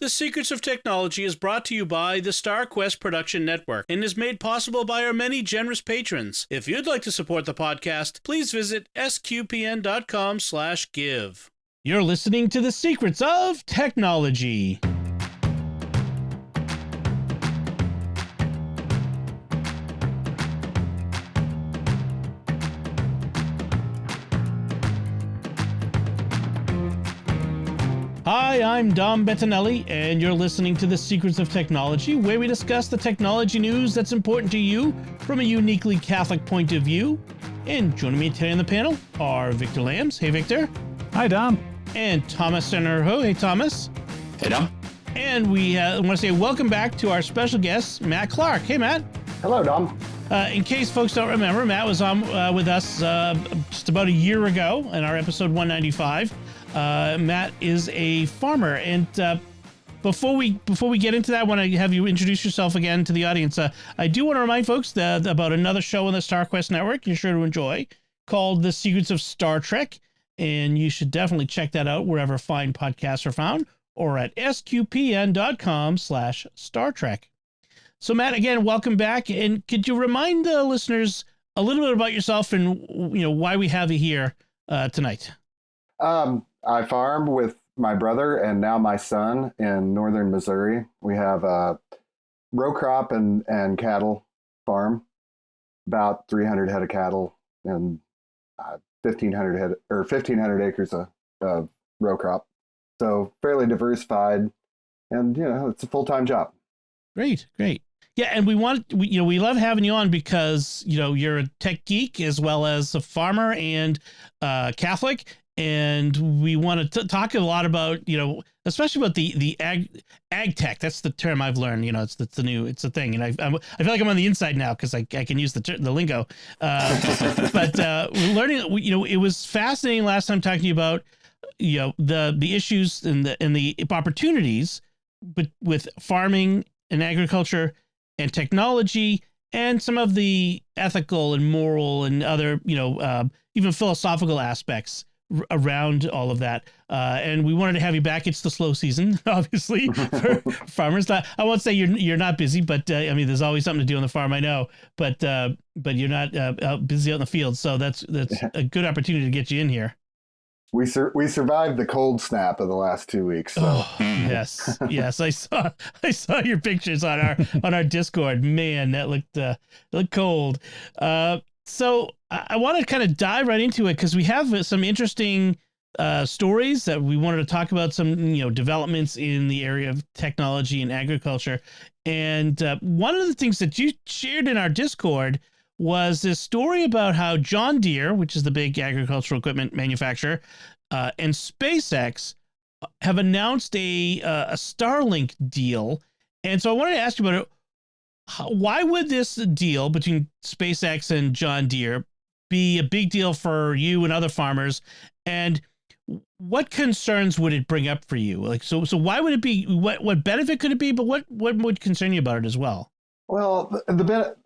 The Secrets of Technology is brought to you by the StarQuest Production Network and is made possible by our many generous patrons. If you'd like to support the podcast, please visit sqpn.com/give. You're listening to The Secrets of Technology. Hi, I'm Dom Bettinelli, and you're listening to The Secrets of Technology, where we discuss the technology news that's important to you from a uniquely Catholic point of view. And joining me today on the panel are Victor Lambs. Hey, Victor. Hi, Dom. And Thomas Sanjurjo. Hey, Thomas. Hey, Dom. And we want to say welcome back to our special guest, Matt Clark. Hey, Matt. Hello, Dom. In case folks don't remember, Matt was on with us just about a year ago in our episode 195. Matt is a farmer, and before we get into that, I want to have you introduce yourself again to the audience. I do want to remind folks about another show on the StarQuest Network you're sure to enjoy called The Secrets of Star Trek, and you should definitely check that out wherever fine podcasts are found or at sqpn.com/Star Trek. So, Matt, again, welcome back, and could you remind the listeners a little bit about yourself and why we have you here tonight? I farm with my brother and now my son in northern Missouri. We have a row crop and cattle farm, about 300 head of cattle and 1,500 acres of row crop. So fairly diversified, and it's a full-time job. Great. Yeah, and we love having you on because you're a tech geek as well as a farmer and Catholic. And we want to talk a lot about, especially about the ag tech. That's the term I've learned. It's the thing. And I feel like I'm on the inside now because I can use the lingo. But we're learning. It was fascinating last time talking to you about the issues and the opportunities, but with farming and agriculture and technology and some of the ethical and moral and other even philosophical aspects around all of that. And we wanted to have you back. It's the slow season, obviously, for farmers. I won't say you're not busy, but there's always something to do on the farm, I know, but you're not busy out in the field. So that's a good opportunity to get you in here. We survived the cold snap of the last 2 weeks. So. Oh, yes. I saw your pictures on our Discord. Man, that looked cold. So I want to kind of dive right into it because we have some interesting stories that we wanted to talk about, some developments in the area of technology and agriculture. And one of the things that you shared in our Discord was this story about how John Deere, which is the big agricultural equipment manufacturer, and SpaceX have announced a Starlink deal. And so I wanted to ask you about it. Why would this deal between SpaceX and John Deere be a big deal for you and other farmers? And what concerns would it bring up for you? So why would it be? What benefit could it be? But what would concern you about it as well? Well, the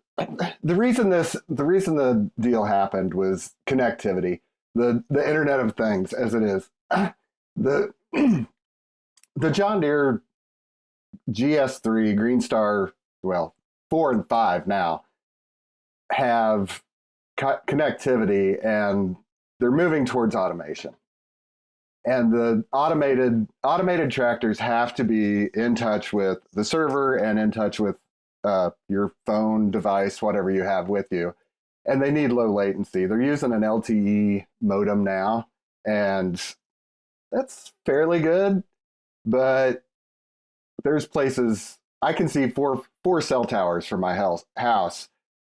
reason the deal happened was connectivity, the Internet of Things, as it is. The John Deere GS3 Green Star, 4 and 5 now, have connectivity, and they're moving towards automation. And the automated tractors have to be in touch with the server and in touch with your phone device, whatever you have with you. And they need low latency. They're using an LTE modem now, and that's fairly good. But there's places I can see four cell towers from my house,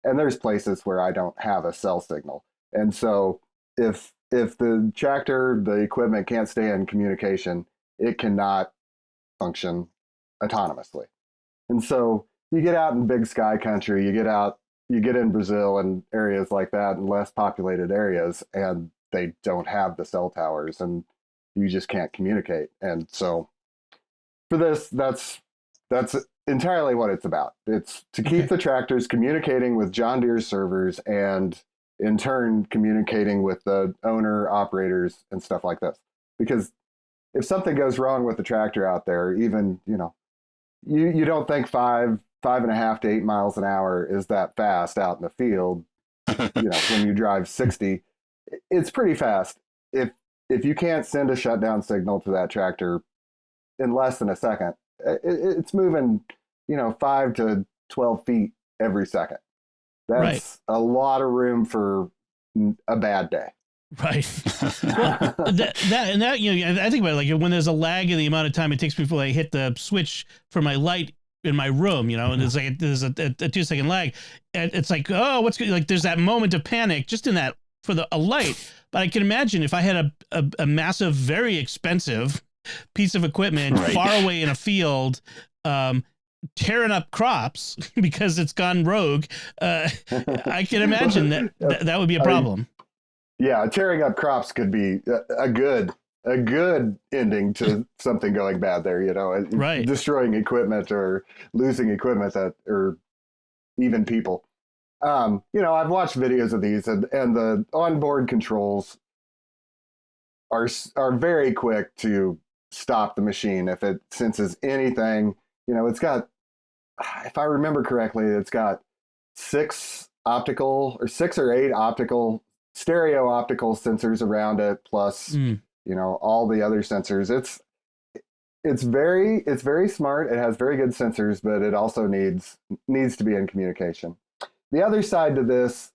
and there's places where I don't have a cell signal. And so if the tractor, the equipment can't stay in communication, it cannot function autonomously. And so you get out in big sky country, you get in Brazil and areas like that, in less populated areas, and they don't have the cell towers, and you just can't communicate. And so for this, that's entirely what it's about. It's to keep the tractors communicating with John Deere servers, and in turn communicating with the owner operators and stuff like this. Because if something goes wrong with the tractor out there, even, you don't think 5.5 to 8 miles an hour is that fast out in the field. When you drive 60, it's pretty fast. If you can't send a shutdown signal to that tractor in less than a second, it's moving, 5 to 12 feet every second. That's a lot of room for a bad day. Right. Well, I think about it, like when there's a lag in the amount of time it takes before I hit the switch for my light in my room, and it's like there's a 2-second lag, and it's like, oh, what's good? Like there's that moment of panic just in that for a light. But I can imagine if I had a massive, very expensive piece of equipment far away in a field, tearing up crops because it's gone rogue, I can imagine that would be a problem. Yeah, tearing up crops could be a good ending to something going bad there, right. Destroying equipment or losing equipment or even people. I've watched videos of these and the onboard controls are very quick to stop the machine if it senses anything. It's got, if I remember correctly, it's got 6 or 8 optical stereo optical sensors around it, plus all the other sensors. It's very smart. It has very good sensors, but it also needs to be in communication. The other side to this,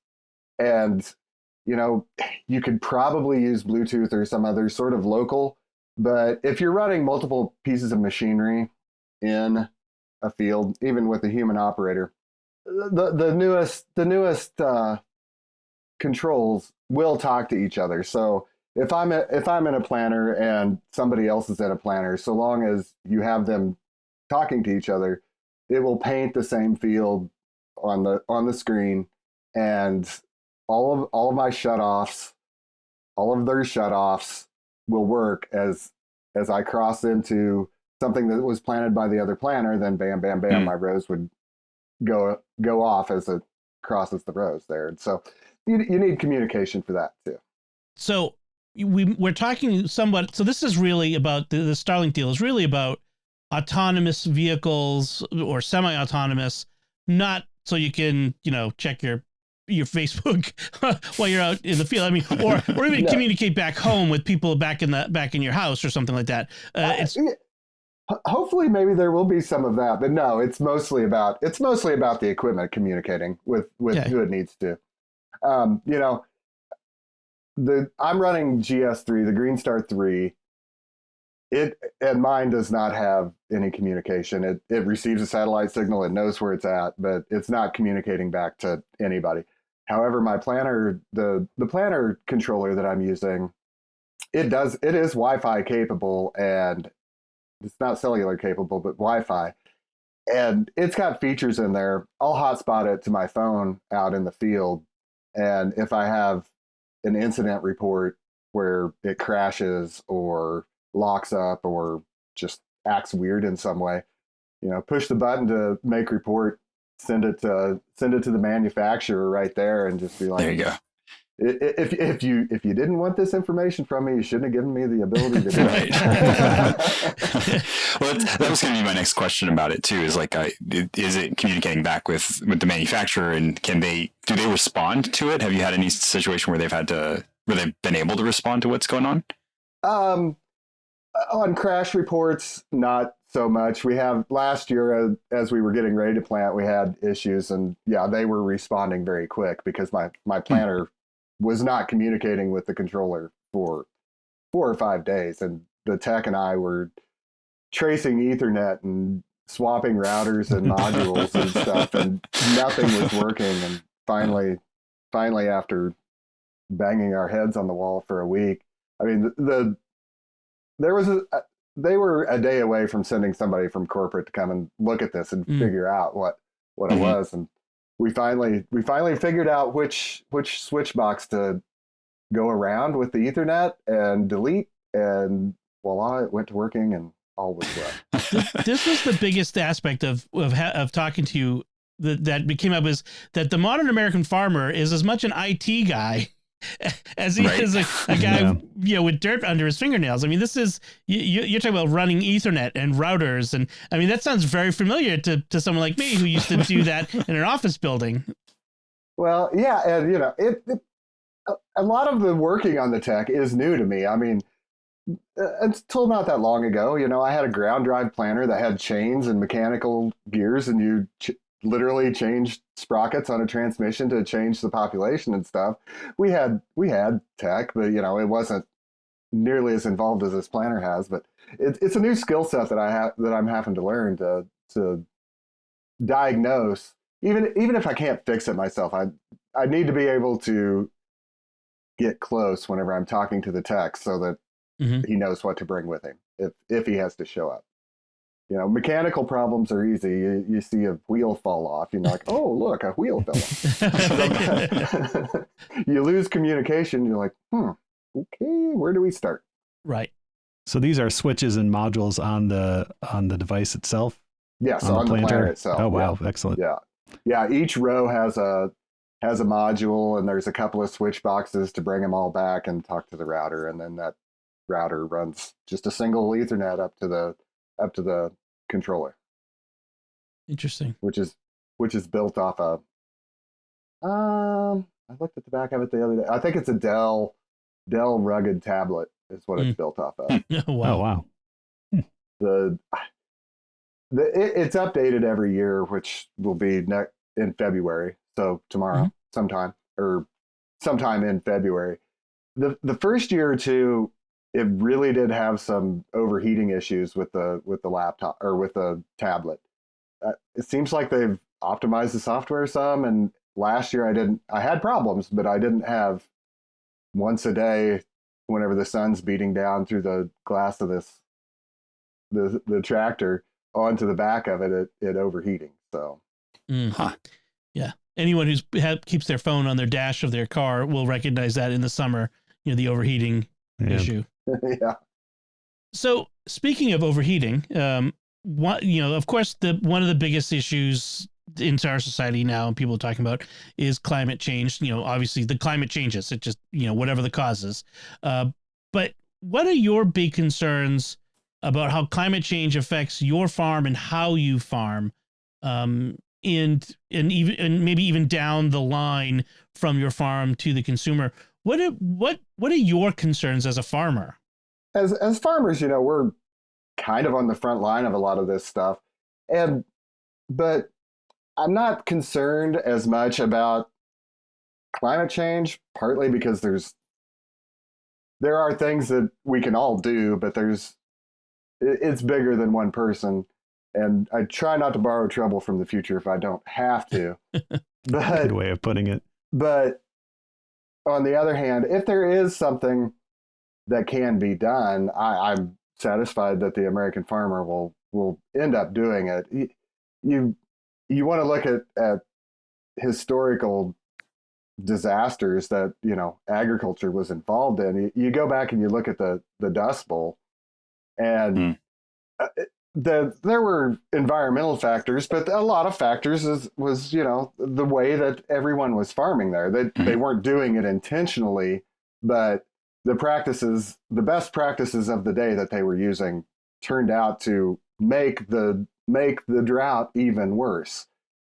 and you could probably use Bluetooth or some other sort of local, but if you're running multiple pieces of machinery in a field, even with a human operator, the newest controls will talk to each other. So if I'm in a planter and somebody else is in a planter, so long as you have them talking to each other, it will paint the same field on the screen, and all of my shutoffs, all of their shutoffs will work as I cross into something that was planted by the other planter. Then bam, bam, bam, my rows would go off as it crosses the rows there. And so you need communication for that too. So we're talking somewhat. So this is really about the Starlink deal is really about autonomous vehicles or semi-autonomous, not so you can, check your Facebook while you're out in the field. I mean, or even communicate back home with people back in your house or something like that. Hopefully maybe there will be some of that, but no, it's mostly about the equipment communicating with who it needs to. I'm running GS3, the Green Star 3. And mine does not have any communication. It receives a satellite signal. It knows where it's at, but it's not communicating back to anybody. However, my planner, the planner controller that I'm using, it is Wi-Fi capable, and it's not cellular capable, but Wi-Fi. And it's got features in there. I'll hotspot it to my phone out in the field. And if I have an incident report where it crashes or locks up or just acts weird in some way, push the button to make report, send it to the manufacturer right there, and just be like, there you go. If you didn't want this information from me, you shouldn't have given me the ability to do it. Well, that was going to be my next question about it too. Is like, is it communicating back with the manufacturer, and do they respond to it? Have you had any situation where they've been able to respond to what's going on? On crash reports, not so much. We have last year, as we were getting ready to plant, we had issues, and they were responding very quick because my planter was not communicating with the controller for 4 or 5 days, and the tech and I were tracing Ethernet and swapping routers and modules and stuff, and nothing was working. And finally, after banging our heads on the wall for a week, I mean, they were a day away from sending somebody from corporate to come and look at this and figure out what it was. And we finally figured out which switch box to go around with the Ethernet and delete, and voila, it went to working and all was well. This was the biggest aspect of talking to you that became up, is that the modern American farmer is as much an IT guy as he Right. is a guy, Yeah. with dirt under his fingernails. I mean, this is you're talking about running Ethernet and routers, and I mean that sounds very familiar to someone like me who used to do that in an office building. Well, yeah, and a lot of the working on the tech is new to me. I mean, until not that long ago, I had a ground drive planner that had chains and mechanical gears, and you literally changed sprockets on a transmission to change the population and stuff. We had tech, but it wasn't nearly as involved as this planner has. But it's a new skill set that I'm having to learn to diagnose. Even if I can't fix it myself, I need to be able to get close whenever I'm talking to the tech, so that he knows what to bring with him if he has to show up. Mechanical problems are easy. You see a wheel fall off, like, oh, look, a wheel fell off. You lose communication. You're like, okay, where do we start? Right. So these are switches and modules on the device itself? Yes, on the planner itself. Oh, wow. Yeah. Excellent. Yeah. Each row has a module, and there's a couple of switch boxes to bring them all back and talk to the router. And then that router runs just a single Ethernet up to the controller. Interesting. Which is built off a I looked at the back of it the other day. I think it's a Dell rugged tablet is what it's built off of. Wow. Oh, wow. It's updated every year, which will be in February. So tomorrow, sometime in February. The first year or two, it really did have some overheating issues with the laptop or with the tablet. It seems like they've optimized the software some, and last year I had problems, but I didn't have once a day whenever the sun's beating down through the glass of the tractor onto the back of it overheating. So, yeah. Anyone keeps their phone on their dash of their car will recognize that in the summer, the overheating issue. Yeah. So speaking of overheating, of course, one of the biggest issues in our society now, and people are talking about, is climate change. Obviously the climate changes. It just, whatever the causes. But what are your big concerns about how climate change affects your farm and how you farm, and maybe even down the line from your farm to the consumer? What are your concerns as a farmer? As farmers, we're kind of on the front line of a lot of this stuff, but I'm not concerned as much about climate change, partly because there are things that we can all do, but it's bigger than one person, and I try not to borrow trouble from the future if I don't have to. But good way of putting it. But on the other hand, if there is something that can be done, I'm satisfied that the American farmer will end up doing it. You want to look at historical disasters that agriculture was involved in. You go back and you look at the Dust Bowl, and there were environmental factors, but a lot of factors was the way that everyone was farming there. They weren't doing it intentionally, but the best practices of the day that they were using turned out to make the drought even worse.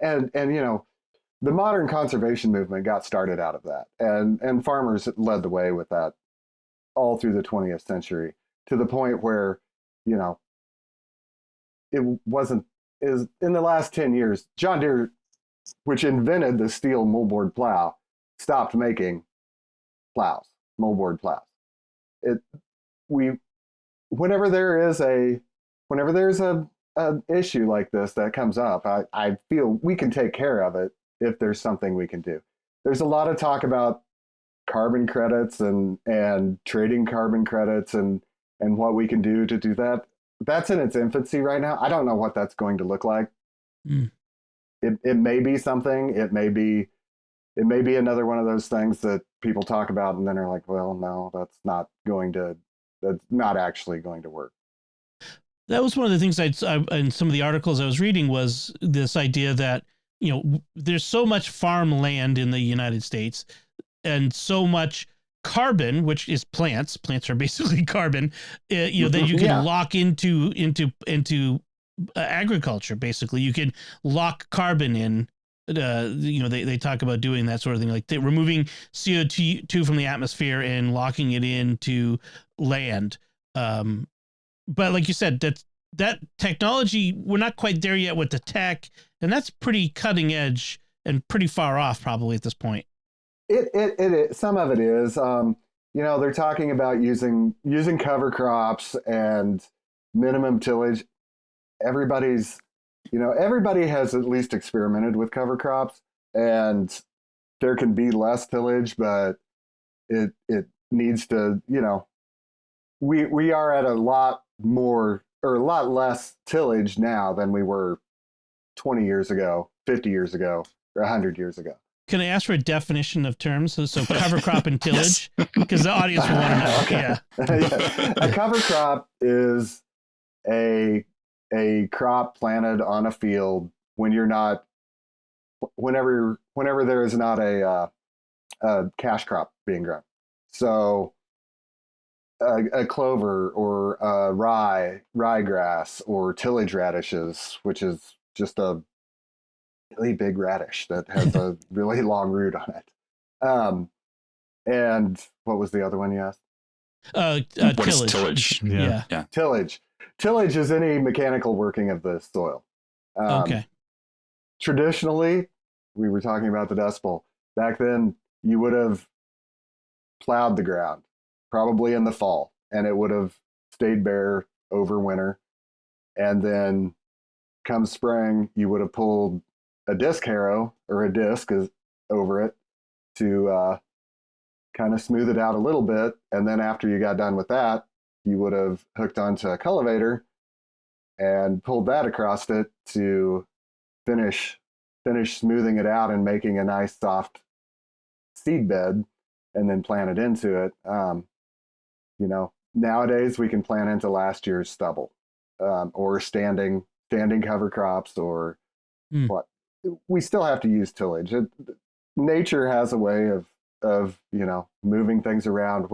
And the modern conservation movement got started out of that, and farmers led the way with that all through the 20th century, to the point where it wasn't is in the last 10 years, John Deere, which invented the steel moldboard plow, stopped making moldboard plows. Whenever there's an issue like this that comes up, I feel we can take care of it if there's something we can do. There's a lot of talk about carbon credits and trading carbon credits and what we can do to do that. That's in its infancy right now. I don't know what that's going to look like. It may be something. It may be another one of those things that people talk about and then are like, well, no, that's not actually going to work. That was one of the things I in some of the articles I was reading, was this idea that, there's so much farmland in the United States, and so much carbon, which is plants are basically carbon, that you can lock into agriculture. Basically, you can lock carbon in. They talk about doing that sort of thing, like removing CO2 from the atmosphere and locking it into land. But like you said, that technology, we're not quite there yet with the tech, and that's pretty cutting edge and pretty far off probably at this point. It some of it is. They're talking about using cover crops and minimum tillage. Everybody has at least experimented with cover crops, and there can be less tillage, but it needs to, we are at a lot more or a lot less tillage now than we were 20 years ago, 50 years ago, or 100 years ago. Can I ask for a definition of terms? So cover crop and tillage, because the audience will want to know. Okay. Yeah. A cover crop is a crop planted on a field whenever there is not a cash crop being grown. So a clover or a ryegrass or tillage radishes, which is just a really big radish that has a really long root on it. And what was the other one you asked? What is tillage. tillage? Yeah. Tillage is any mechanical working of the soil. Okay. Traditionally, we were talking about the Dust Bowl. Back then, you would have plowed the ground, probably in the fall, and it would have stayed bare over winter. And then come spring, you would have pulled a disc harrow or a disc over it to kind of smooth it out a little bit. And then after you got done with that, you would have hooked onto a cultivator and pulled that across it to finish smoothing it out and making a nice soft seed bed, and then plant it into it. Nowadays we can plant into last year's stubble, or standing cover crops, or what. We still have to use tillage. Nature has a way of moving things around,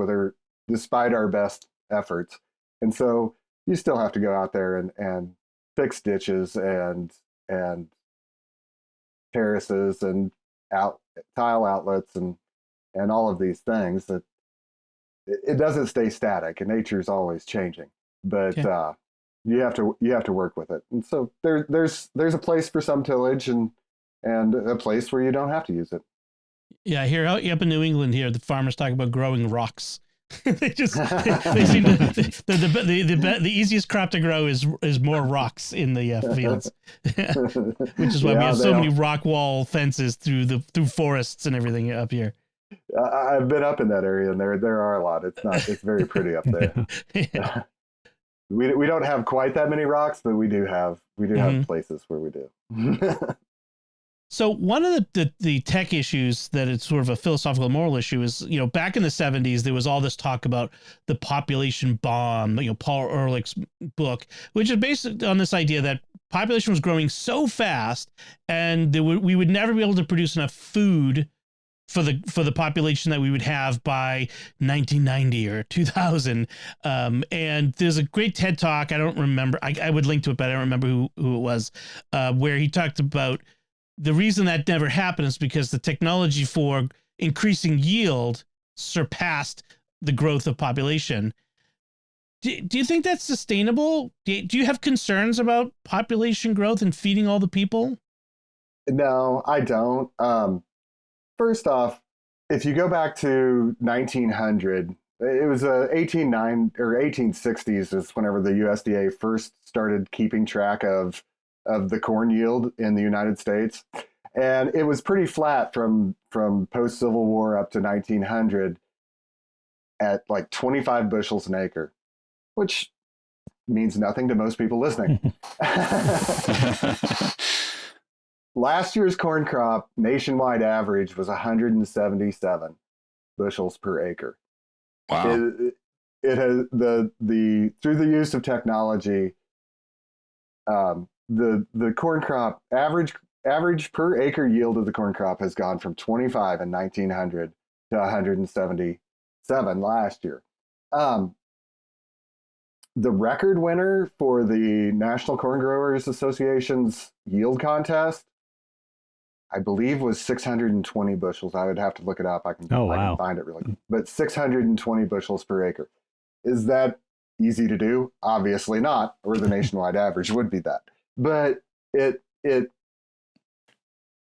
despite our best efforts. And so you still have to go out there and fix ditches and terraces and tile outlets and all of these things. That it doesn't stay static, and nature's always changing. But you have to work with it. And so there's a place for some tillage and a place where you don't have to use it. Yeah, I hear out up in New England here, the farmers talk about growing rocks. they seem to, the easiest crop to grow is more rocks in the fields, which is why we have so many rock wall fences through forests and everything up here. I've been up in that area, and there are a lot. It's very pretty up there. Yeah. We don't have quite that many rocks, but we do have places where we do. So one of the tech issues that it's sort of a philosophical moral issue is, back in the 70s, there was all this talk about the population bomb, Paul Ehrlich's book, which is based on this idea that population was growing so fast and we would never be able to produce enough food for the population that we would have by 1990 or 2000. And there's a great TED talk. I don't remember. I would link to it, but I don't remember who it was, where he talked about the reason that never happened is because the technology for increasing yield surpassed the growth of population. Do you think that's sustainable? Do you have concerns about population growth and feeding all the people? No, I don't. First off, if you go back to 1900, it was 1860s is whenever the USDA first started keeping track of the corn yield in the United States. And it was pretty flat from post-Civil War up to 1900 at like 25 bushels an acre, which means nothing to most people listening. Last year's corn crop nationwide average was 177 bushels per acre. Wow. It has through the use of technology, the corn crop average per acre yield of the corn crop has gone from 25 in 1900 to to 177 last year. The record winner for the National Corn Growers Association's yield contest, I believe, was 620 bushels. I would have to look it up. I can find it really quick. But 620 bushels per acre. Is that easy to do? Obviously not, or the nationwide average would be that. But the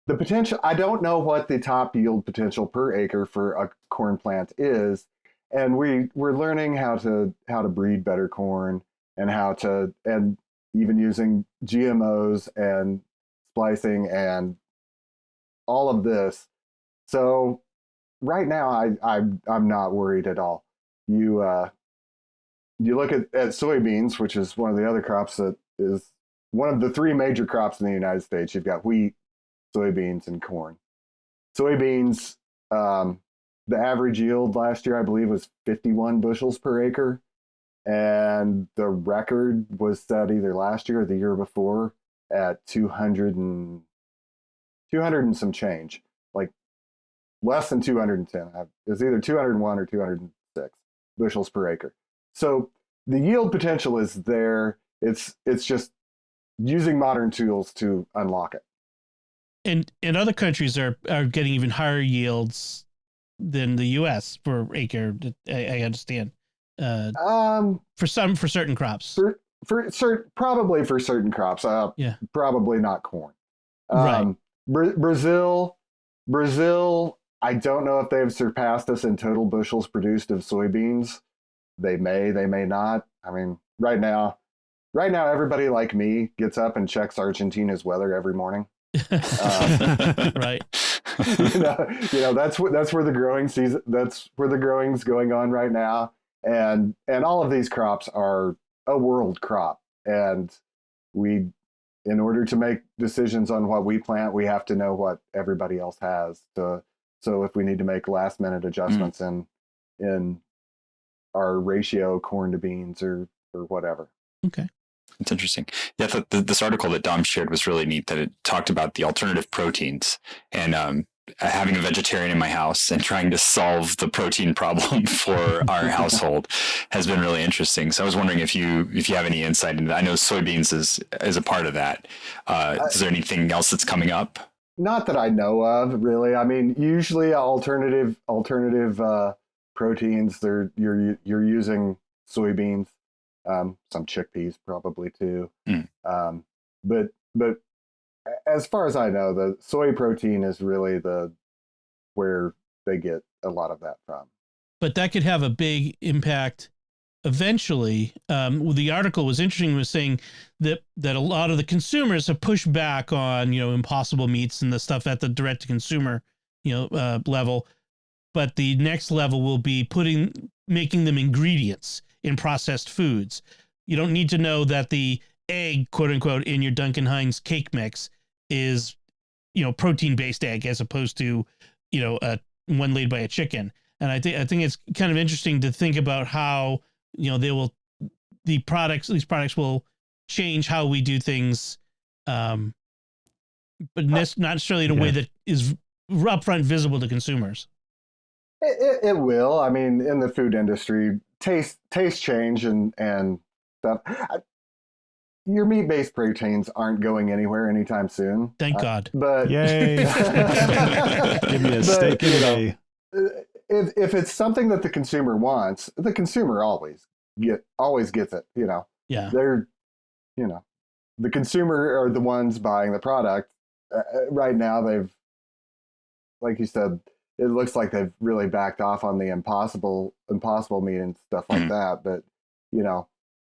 potential, I don't know what the top yield potential per acre for a corn plant is. And we're learning how to breed better corn and even using GMOs and splicing and all of this. So right now I'm not worried at all. You look at soybeans, which is one of the other crops that is one of the three major crops in the United States. You've got wheat, soybeans, and corn. Soybeans, the average yield last year, I believe, was 51 bushels per acre. And the record was set either last year or the year before at 200 and some change, like less than 210. It was either 201 or 206 bushels per acre. So the yield potential is there. It's just using modern tools to unlock it. And other countries are getting even higher yields than the U.S. per acre. I understand. For certain crops. Probably for certain crops. Probably not corn. Right. Brazil. I don't know if they've surpassed us in total bushels produced of soybeans. They may not. I mean, right now, everybody like me gets up and checks Argentina's weather every morning. Right. you know that's where the growing season. That's where the growing's going on right now, and all of these crops are a world crop, and in order to make decisions on what we plant, we have to know what everybody else has. So if we need to make last minute adjustments in our ratio corn to beans or whatever. Okay. It's interesting. Yeah, I thought this article that Dom shared was really neat, that it talked about the alternative proteins, and having a vegetarian in my house and trying to solve the protein problem for our household has been really interesting. So I was wondering if you have any insight into that. I know soybeans is a part of that. Is there anything else that's coming up? Not that I know of, really. I mean, usually alternative proteins, you're using soybeans. Some chickpeas probably too. But as far as I know, the soy protein is really where they get a lot of that from. But that could have a big impact eventually. The article was interesting, was saying that a lot of the consumers have pushed back on, Impossible Meats and the stuff at the direct to consumer, level. But the next level will be making them ingredients in processed foods. You don't need to know that the egg, quote unquote, in your Duncan Hines cake mix is, protein based egg, as opposed to, one laid by a chicken. And I think it's kind of interesting to think about how, these products will change how we do things, but not necessarily in a way that is upfront visible to consumers. It will. I mean, in the food industry, taste change and stuff. Your meat-based proteins aren't going anywhere anytime soon. Thank God. But yay! Give me a steak and a. If it's something that the consumer wants, the consumer always gets it. Yeah. They're, the consumer are the ones buying the product. Right now, like you said, it looks like they've really backed off on the impossible meat and stuff like that. But,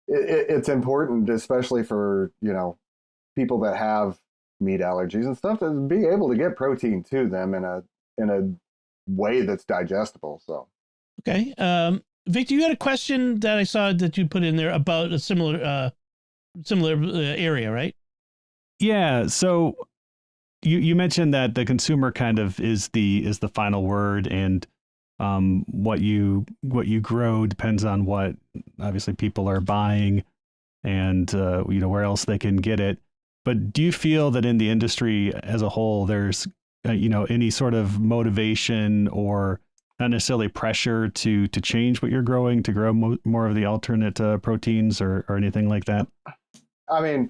it's important, especially for, people that have meat allergies and stuff, to be able to get protein to them in a way that's digestible. So. Okay. Victor, you had a question that I saw that you put in there about a similar area, right? Yeah. So you mentioned that the consumer kind of is the final word, and what you grow depends on what obviously people are buying, and where else they can get it. But do you feel that in the industry as a whole, there's any sort of motivation or not necessarily pressure to change what you're growing to grow more of the alternate proteins or anything like that? I mean,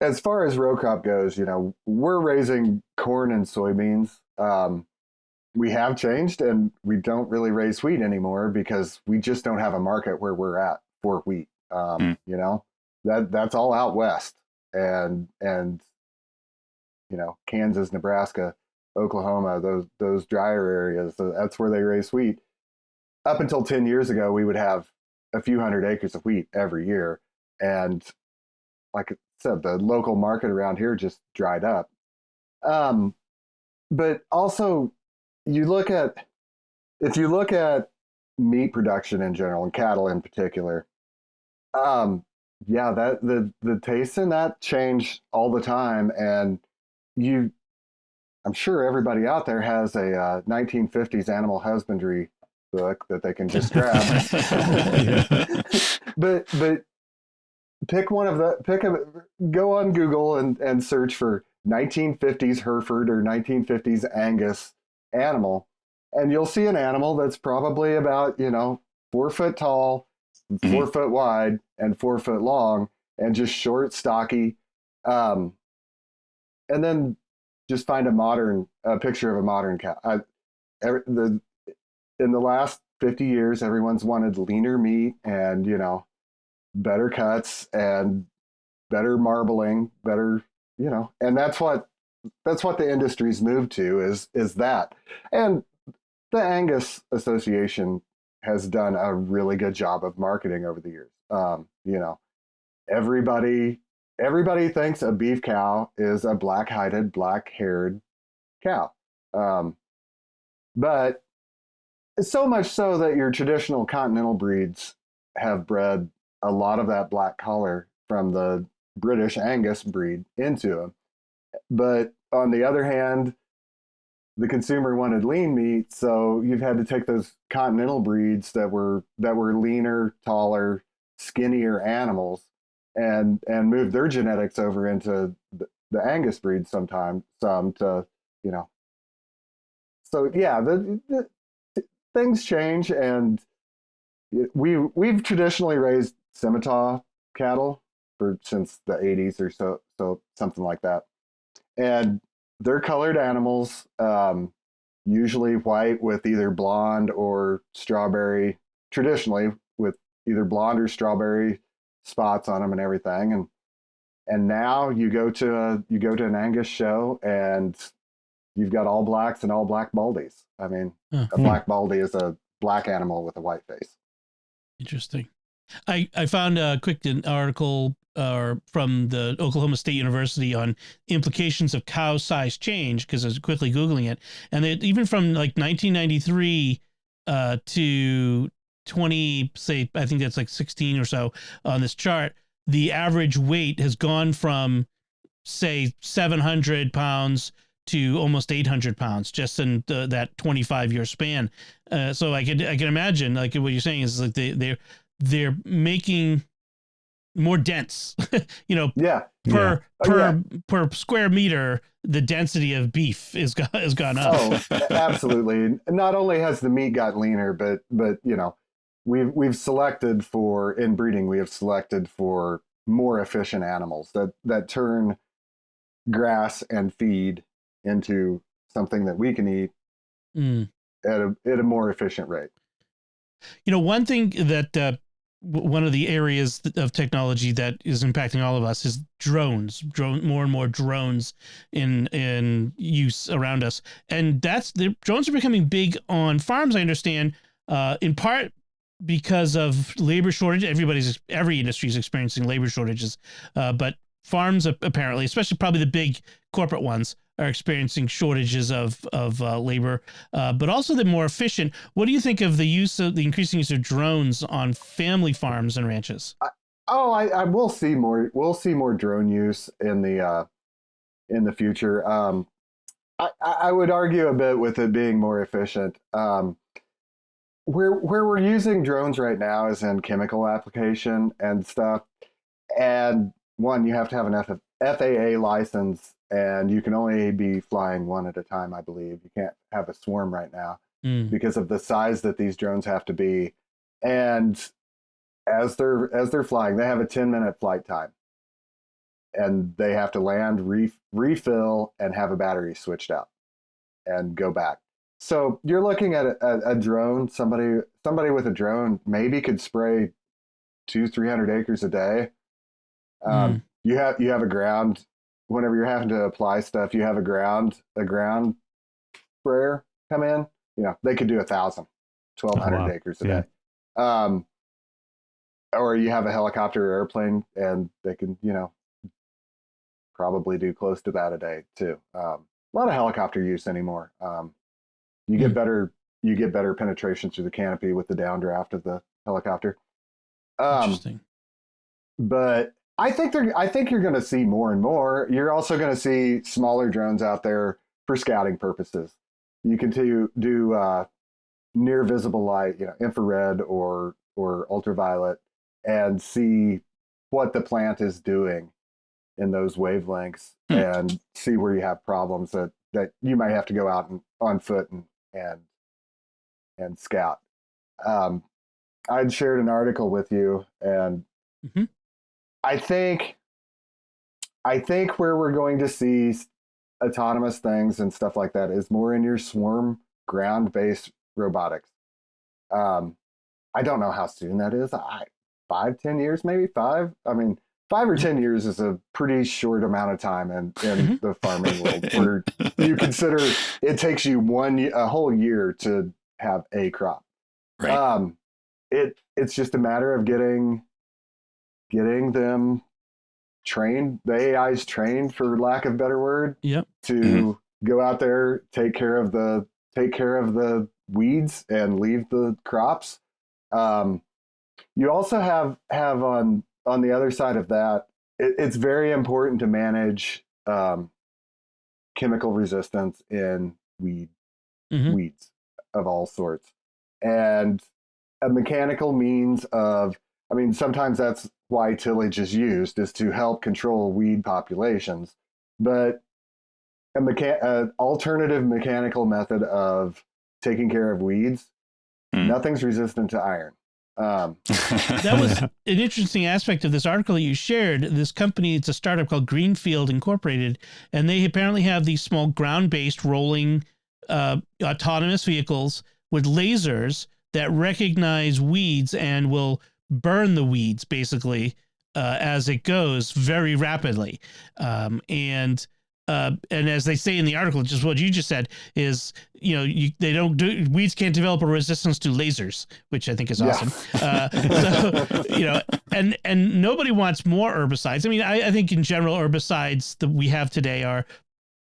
as far as row crop goes, we're raising corn and soybeans. We have changed, and we don't really raise wheat anymore because we just don't have a market where we're at for wheat. That's all out west, and Kansas, Nebraska, Oklahoma, those drier areas. That's where they raise wheat. Up until 10 years ago, we would have a few hundred acres of wheat every year, and like I said, the local market around here just dried up. But also, if you look at meat production in general and cattle in particular, that the taste in that change all the time. And I'm sure everybody out there has a 1950s animal husbandry book that they can just grab. But go on Google and search for 1950s Hereford or 1950s Angus animal, and you'll see an animal that's probably about 4 foot tall, 4 foot wide, and 4 foot long, and just short, stocky. And then just find a picture of a modern cow. In the last 50 years, everyone's wanted leaner meat and better cuts and better marbling, and that's what the industry's moved to is that. And the Angus Association has done a really good job of marketing over the years. Everybody thinks a beef cow is a black-hided, black-haired cow. But so much so that your traditional continental breeds have bred a lot of that black color from the British Angus breed into them. But on the other hand, the consumer wanted lean meat, so you've had to take those continental breeds that were leaner, taller, skinnier animals and move their genetics over into the Angus breed So yeah, the things change, and we've traditionally raised Simmental cattle since the 80s or so something like that. And they're colored animals, usually white with either blonde or strawberry, traditionally with either blonde or strawberry spots on them and everything. And now you go to an Angus show and you've got all blacks and all black baldies. I mean, a black baldy is a black animal with a white face. Interesting. I found a quick article from the Oklahoma State University on implications of cow size change, because I was quickly Googling it. And even from like 1993 to 20, say, I think that's like 16 or so on this chart, the average weight has gone from, say, 700 pounds to almost 800 pounds just in that 25-year span. So I can imagine, like what you're saying is like they're making more dense, per square meter, the density of beef has gone up. Oh, absolutely. Not only has the meat got leaner, but we've selected for inbreeding. We have selected for more efficient animals that turn grass and feed into something that we can eat at a more efficient rate. One thing that one of the areas of technology that is impacting all of us is drones. More and more drones in use around us, and the drones are becoming big on farms, I understand, in part because of labor shortage. Every industry is experiencing labor shortages, but farms apparently, especially probably the big corporate ones, are experiencing shortages of labor, but also they're more efficient. What do you think of the increasing use of drones on family farms and ranches? I will see more. We'll see more drone use in the future. I would argue a bit with it being more efficient. Where we're using drones right now is in chemical application and stuff. And one, you have to have an FAA license, and you can only be flying one at a time, I believe. You can't have a swarm right now. because of the size that these drones have to be. And as they're flying, they have a 10-minute flight time, and they have to land, refill, and have a battery switched out and go back. So you're looking at a drone. Somebody with a drone maybe could spray 200-300 acres a day. You have a ground. Whenever you're having to apply stuff, you have a ground sprayer come in. They could do 1,000, 1,200 acres a day. Or you have a helicopter or airplane, and they can, probably do close to that a day too. A lot of helicopter use anymore. You get better penetration through the canopy with the downdraft of the helicopter. Interesting. But I think you're going to see more and more. You're also going to see smaller drones out there for scouting purposes. You can do near visible light, infrared or ultraviolet, and see what the plant is doing in those wavelengths, and see where you have problems that you might have to go out on foot and scout. I'd shared an article with you, and I think where we're going to see autonomous things and stuff like that is more in your swarm ground-based robotics. I don't know how soon that is. 5-10 years, maybe 5. I mean, 5 or 10 years is a pretty short amount of time in the farming world, where you consider it takes you a whole year to have a crop. Right. It's just a matter of getting them trained, the AI's trained, for lack of a better word, to go out there, take care of the weeds and leave the crops. You also have on the other side of that, it's very important to manage chemical resistance in weeds of all sorts. And a mechanical means of, sometimes that's why tillage is used, is to help control weed populations. But an alternative mechanical method of taking care of weeds, nothing's resistant to iron. That was an interesting aspect of this article that you shared. This company, it's a startup called Greenfield Incorporated, and they apparently have these small ground-based rolling autonomous vehicles with lasers that recognize weeds and will burn the weeds basically as it goes very rapidly. And as they say in the article, just what you just said is, weeds can't develop a resistance to lasers, which I think is awesome. And nobody wants more herbicides. I think in general, herbicides that we have today are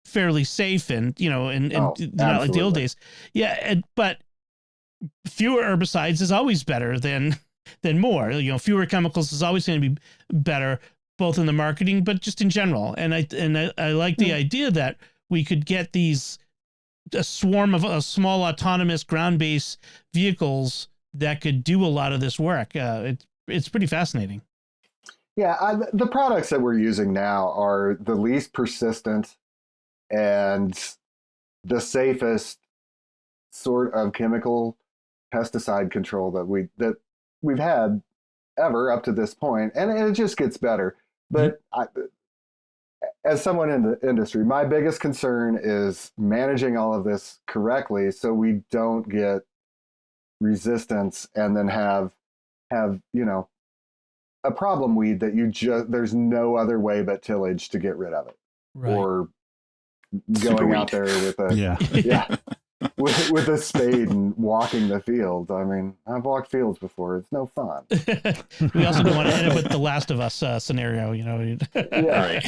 fairly safe and not like the old days. Yeah. But fewer herbicides is always better than more. Fewer chemicals is always going to be better, both in the marketing, but just in general. And I like the idea that we could get a swarm of small autonomous ground-based vehicles that could do a lot of this work. It's pretty fascinating. Yeah, the products that we're using now are the least persistent and the safest sort of chemical pesticide control that we've had ever up to this point, and it just gets better. But as someone in the industry, my biggest concern is managing all of this correctly so we don't get resistance and then have a problem weed that there's no other way but tillage to get rid of it. Right. Or going out there with with a spade and walking the fields. I've walked fields before. It's no fun. We also don't want to end up with the Last of Us scenario, Yeah.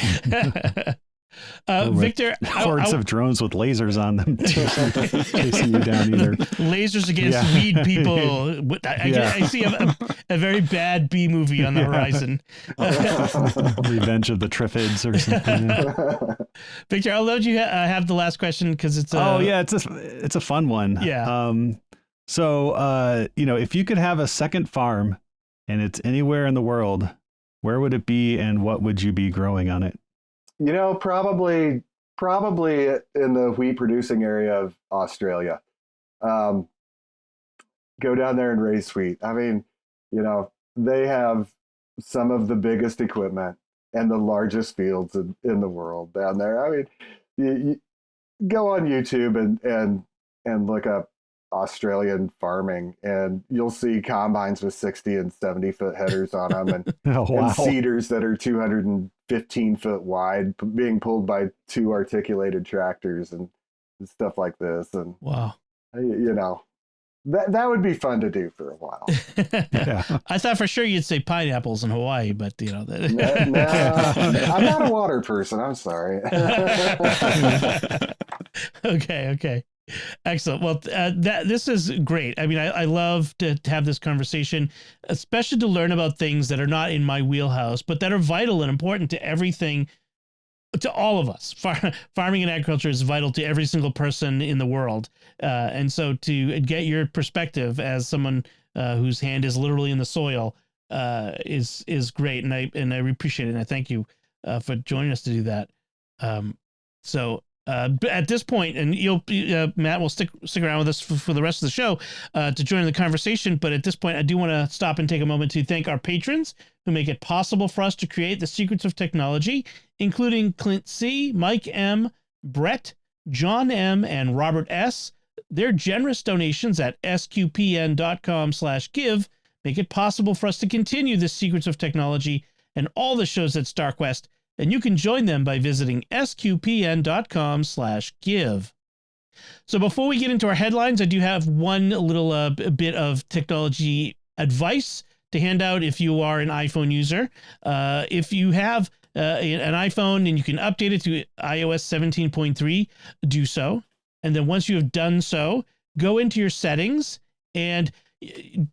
Victor, hordes of drones with lasers on them chasing you down either. Lasers against weed people. I see a very bad B movie on the horizon. Revenge of the Triffids or something. Victor, I'll let you have the last question because it's it's a fun one. Yeah. So if you could have a second farm and it's anywhere in the world, where would it be and what would you be growing on it? Probably in the wheat producing area of Australia. Um, go down there and raise wheat. I mean, they have some of the biggest equipment and the largest fields in the world down there. I mean, you go on YouTube and look up Australian farming, and you'll see combines with 60 and 70-foot headers on them, and, and seeders that are 215 foot wide being pulled by 2 articulated tractors and stuff like this. And wow, that would be fun to do for a while. Yeah. I thought for sure you'd say pineapples in Hawaii, but No, I'm not a water person. I'm sorry. Okay. Excellent. Well, this is great. I mean, I love to have this conversation, especially to learn about things that are not in my wheelhouse, but that are vital and important to everything, to all of us. Farming and agriculture is vital to every single person in the world. And so to get your perspective as someone whose hand is literally in the soil is great. And I appreciate it. And I thank you for joining us to do that. At this point, and Matt will stick around with us for the rest of the show to join the conversation. But at this point, I do want to stop and take a moment to thank our patrons who make it possible for us to create the secrets of technology, including Clint C., Mike M., Brett, John M., and Robert S. Their generous donations at sqpn.com/give make it possible for us to continue the secrets of technology and all the shows at StarQuest. And you can join them by visiting sqpn.com/give. So before we get into our headlines, I do have one little bit of technology advice to hand out if you are an iPhone user. If you have an iPhone and you can update it to iOS 17.3, do so. And then once you have done so, go into your settings, and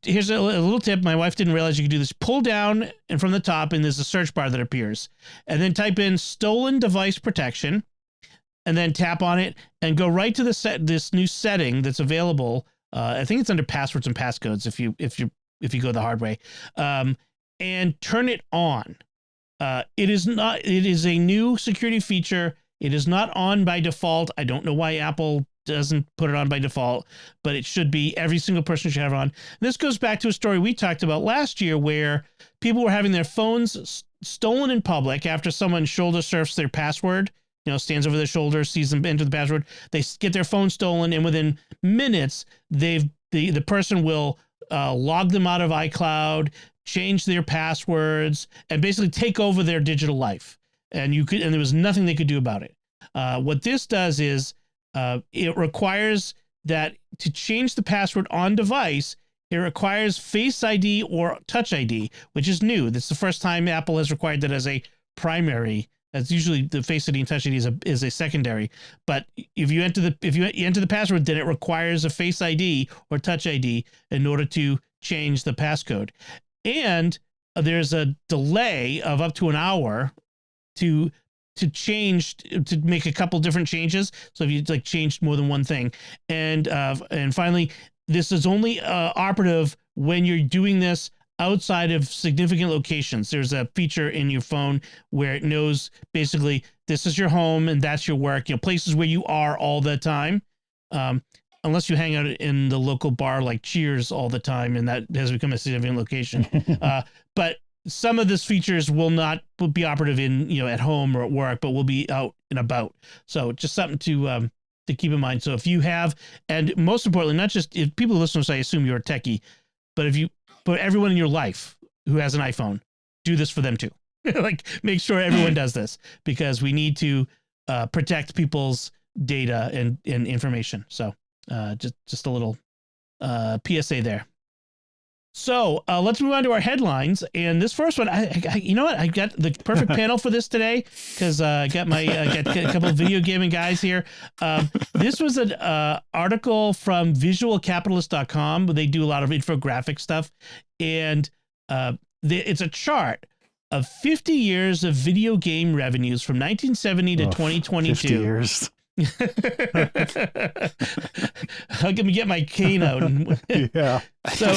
here's a little tip. My wife didn't realize you could do this. Pull down and from the top, and there's a search bar that appears, and then type in stolen device protection, and then tap on it and go right to this new setting that's available. I think it's under passwords and passcodes if you go the hard way, and turn it on. It is a new security feature. It is not on by default. I don't know why Apple doesn't put it on by default, but it should be. Every single person should have it on. And this goes back to a story we talked about last year where people were having their phones stolen in public after someone shoulder surfs their password, stands over their shoulder, sees them enter the password. They get their phone stolen, and within minutes, the person will log them out of iCloud, change their passwords, and basically take over their digital life. And there was nothing they could do about it. What this does is it requires that to change the password on device, it requires Face ID or Touch ID, which is new. That's the first time Apple has required that as a primary. That's usually the Face ID and Touch ID is a secondary. But if you enter the password, then it requires a Face ID or Touch ID in order to change the passcode. And there's a delay of up to an hour to make a couple different changes. So if you changed more than one thing, and finally, this is only operative when you're doing this outside of significant locations. There's a feature in your phone where it knows basically this is your home and that's your work. Places where you are all the time, unless you hang out in the local bar like Cheers all the time, and that has become a significant location. But some of these features will be operative in, at home or at work, but will be out and about. So just something to keep in mind. So if you have, and most importantly, not just if people listen to us, I assume you're a techie, but everyone in your life who has an iPhone, do this for them too. Make sure everyone does this, because we need to protect people's data and information. So just a little PSA there. So let's move on to our headlines. And this first one, you know what? I got the perfect panel for this today, because I got a couple of video gaming guys here. This was an article from visualcapitalist.com. They do a lot of infographic stuff. And it's a chart of 50 years of video game revenues from 1970 to 2022. 50 years. Let me get my cane out. Yeah. So,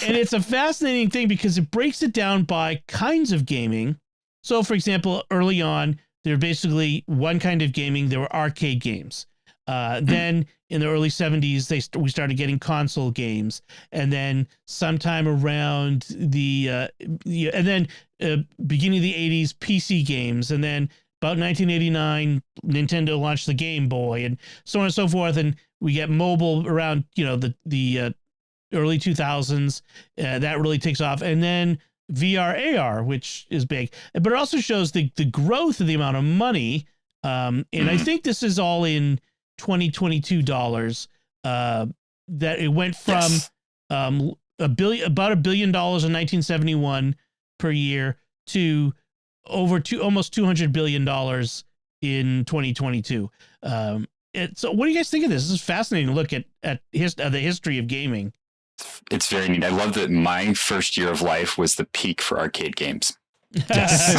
and it's a fascinating thing because it breaks it down by kinds of gaming. So, for example, early on, there were basically one kind of gaming. There were arcade games. Then in the early 70s, we started getting console games, and then sometime around the beginning of the 80s, PC games, and then about 1989, Nintendo launched the Game Boy, and so on and so forth. And we get mobile around the early 2000s. That really takes off, and then VR AR, which is big, but it also shows the growth of the amount of money. And I think this is all in 2022 dollars. That it went from about $1 billion in 1971 per year to almost $200 billion in 2022. So what do you guys think of this? This is fascinating to look at the history of gaming. It's very neat. I love that my first year of life was the peak for arcade games. Yes.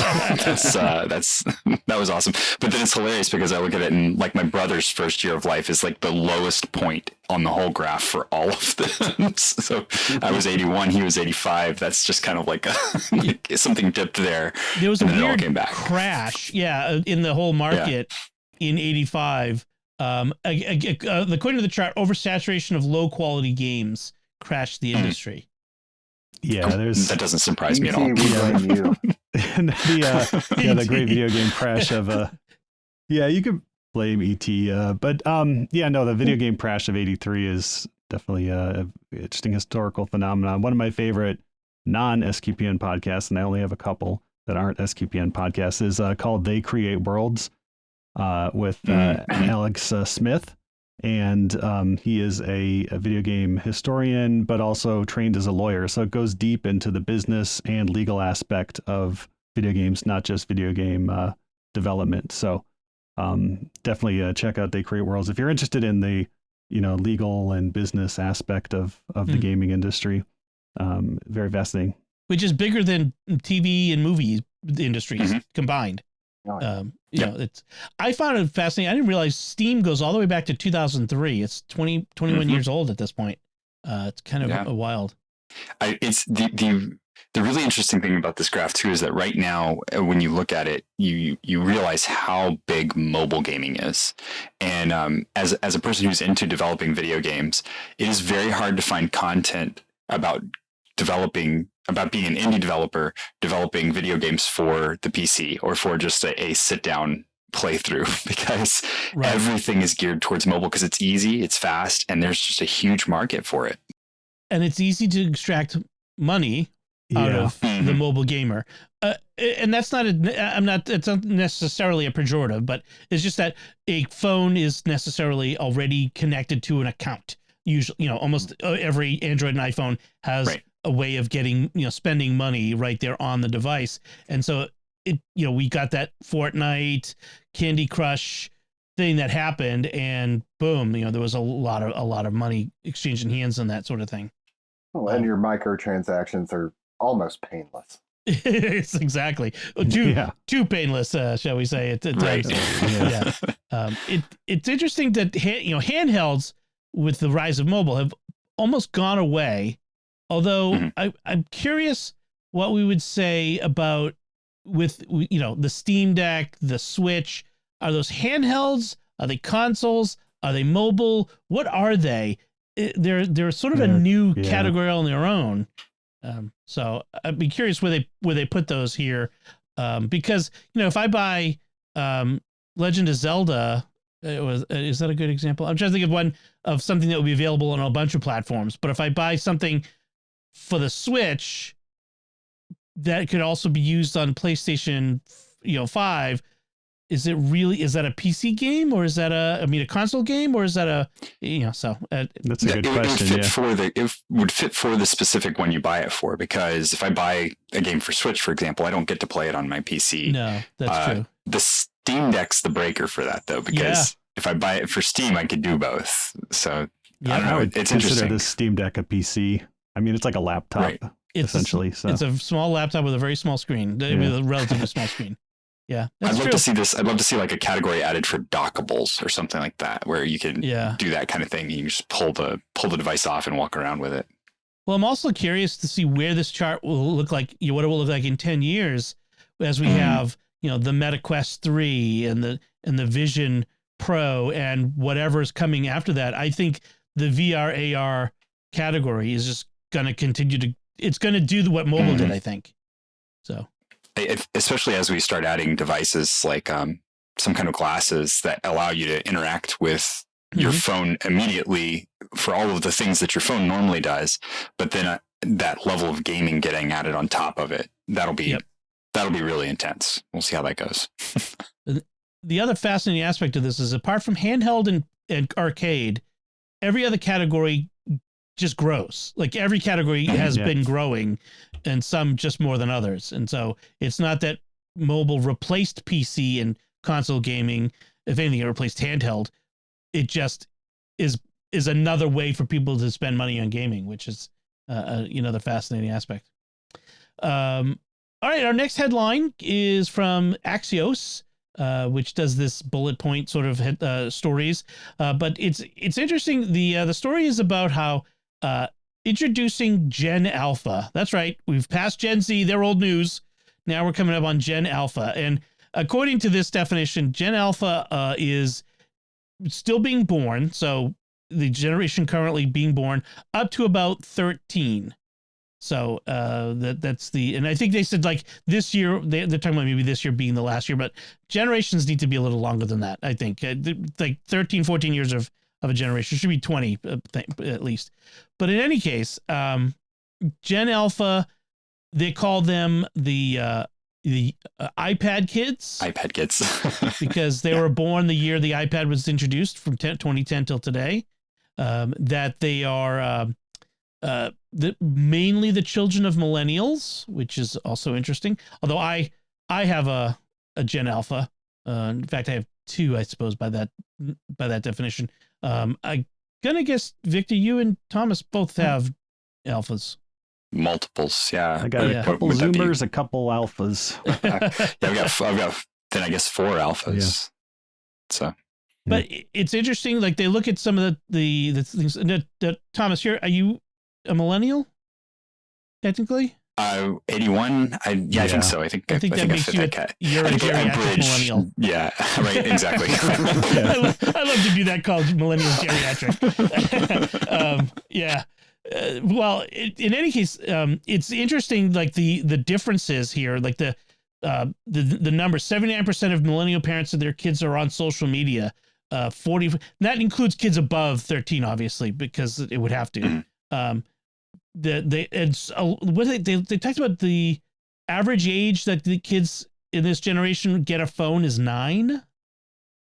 That was awesome. But then it's hilarious because I look at it and like my brother's first year of life is like the lowest point on the whole graph for all of them. So I was 81, he was 85. That's just kind of like something dipped there. There was a weird crash, in the whole market in 85. According to the chart, oversaturation of low quality games crashed the industry. Yeah, that doesn't surprise me at all. The great video game crash of you could blame ET, but the video game crash of 83 is definitely an interesting historical phenomenon. One of my favorite non-SQPN podcasts, and I only have a couple that aren't SQPN podcasts, is called They Create Worlds with Alex Smith. And he is a video game historian, but also trained as a lawyer. So it goes deep into the business and legal aspect of video games, not just video game development. So definitely check out They Create Worlds if you're interested in the legal and business aspect of the gaming industry. Very fascinating. Which is bigger than TV and movie industries combined. I found it fascinating. I didn't realize Steam goes all the way back to 2003. It's 21 years old at this point. It's kind of wild. It's the really interesting thing about this graph too is that right now, when you look at it, you realize how big mobile gaming is. And as a person who's into developing video games, it is very hard to find content about being an indie developer developing video games for the PC or for just a sit down playthrough, because everything is geared towards mobile because it's easy, it's fast, and there's just a huge market for it. And it's easy to extract money out of the mobile gamer. And that's it's not necessarily a pejorative, but it's just that a phone is necessarily already connected to an account. Usually, almost every Android and iPhone has a way of getting, spending money right there on the device. And so we got that Fortnite, Candy Crush thing that happened, and boom, there was a lot of money exchanging hands and that sort of thing. Well, and your microtransactions are almost painless. It's exactly too painless, shall we say? It's interesting that handhelds with the rise of mobile have almost gone away. Although I'm curious what we would say about with the Steam Deck, the Switch. Are those handhelds? Are they consoles? Are they mobile? What are they? They're sort of a new category on their own. So I'd be curious where they put those here, because if I buy Legend of Zelda, is that a good example? I'm trying to think of one of something that would be available on a bunch of platforms. But if I buy something for the Switch that could also be used on PlayStation 5, is that a PC game, or is that a console game, or is that that's a good question. It would fit for the specific one you buy it for, because if I buy a game for Switch, for example, I don't get to play it on my PC. No, that's true. The Steam Deck's the breaker for that, though, because if I buy it for Steam, I could do both. So I don't know. I would consider the Steam Deck a PC. I mean, it's like a laptop, essentially. It's a small laptop with a very small screen, with a relatively small screen. Yeah, I'd love to see this. I'd love to see like a category added for dockables or something like that, where you can do that kind of thing. You can just pull the device off and walk around with it. Well, I'm also curious to see where this chart will look like, what it will look like in 10 years, as we have, the Meta Quest 3 and the Vision Pro and whatever's coming after that, I think the VR AR category is just going to continue to, it's going to do what mobile did, I think. So, especially as we start adding devices like some kind of glasses that allow you to interact with your phone immediately for all of the things that your phone normally does, but then that level of gaming getting added on top of it, that'll be really intense. We'll see how that goes. The other fascinating aspect of this is, apart from handheld and arcade, every other category just grows. Like every category has been growing, and some just more than others. And so it's not that mobile replaced PC and console gaming. If anything, it replaced handheld. It just is another way for people to spend money on gaming, which is the fascinating aspect. All right, our next headline is from Axios, which does this bullet point sort of stories, but it's interesting. The story is about how introducing Gen Alpha. That's right, we've passed Gen Z; they're old news. Now we're coming up on Gen Alpha, and according to this definition, Gen Alpha is still being born. So the generation currently being born up to about 13. So that's the, and I think they said like this year, they're talking about maybe this year being the last year, but generations need to be a little longer than that. I think like 13, 14 years of a generation, should be 20 at least. But in any case, Gen Alpha, they call them the iPad kids. iPad kids. Because they were born the year the iPad was introduced, from 2010 till today. That they are mainly the children of millennials, which is also interesting. Although I have a Gen Alpha. In fact, I have two, I suppose, by that definition. I gonna guess, Victor, you and Thomas both have alphas. Multiples, yeah. I got a couple Zoomers, a couple alphas. I've got then I guess 4 alphas. Yeah. So, but it's interesting. Like they look at some of the things. Thomas, are you a millennial? Technically, 81. I think so. I think that makes you you're a geriatric millennial. Yeah, right. Exactly. I love to do that, called millennial geriatric. Yeah. Well, in any case, it's interesting, like the differences here, like the number. 79% of millennial parents and their kids are on social media. 40, that includes kids above 13, obviously, because it would have to. They talked about the average age that the kids in this generation get a phone is 9,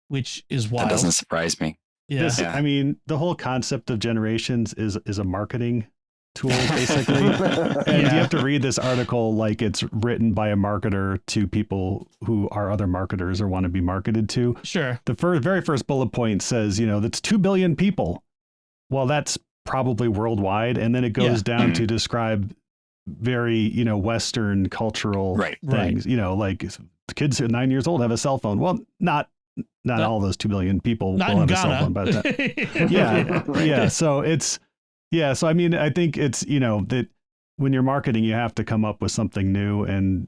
which is wild. That doesn't surprise me. Yeah. I mean, the whole concept of generations is a marketing tool, basically. And you have to read this article like it's written by a marketer to people who are other marketers or want to be marketed to. Sure. The very first bullet point says, that's 2 billion people. Well, that's probably worldwide. And then it goes down to describe very, Western cultural things. Like the kids at 9 years old have a cell phone. Well, not all those 2 billion people will have a cell phone by that. Yeah. So it's, so I mean, I think it's, that when you're marketing, you have to come up with something new, and,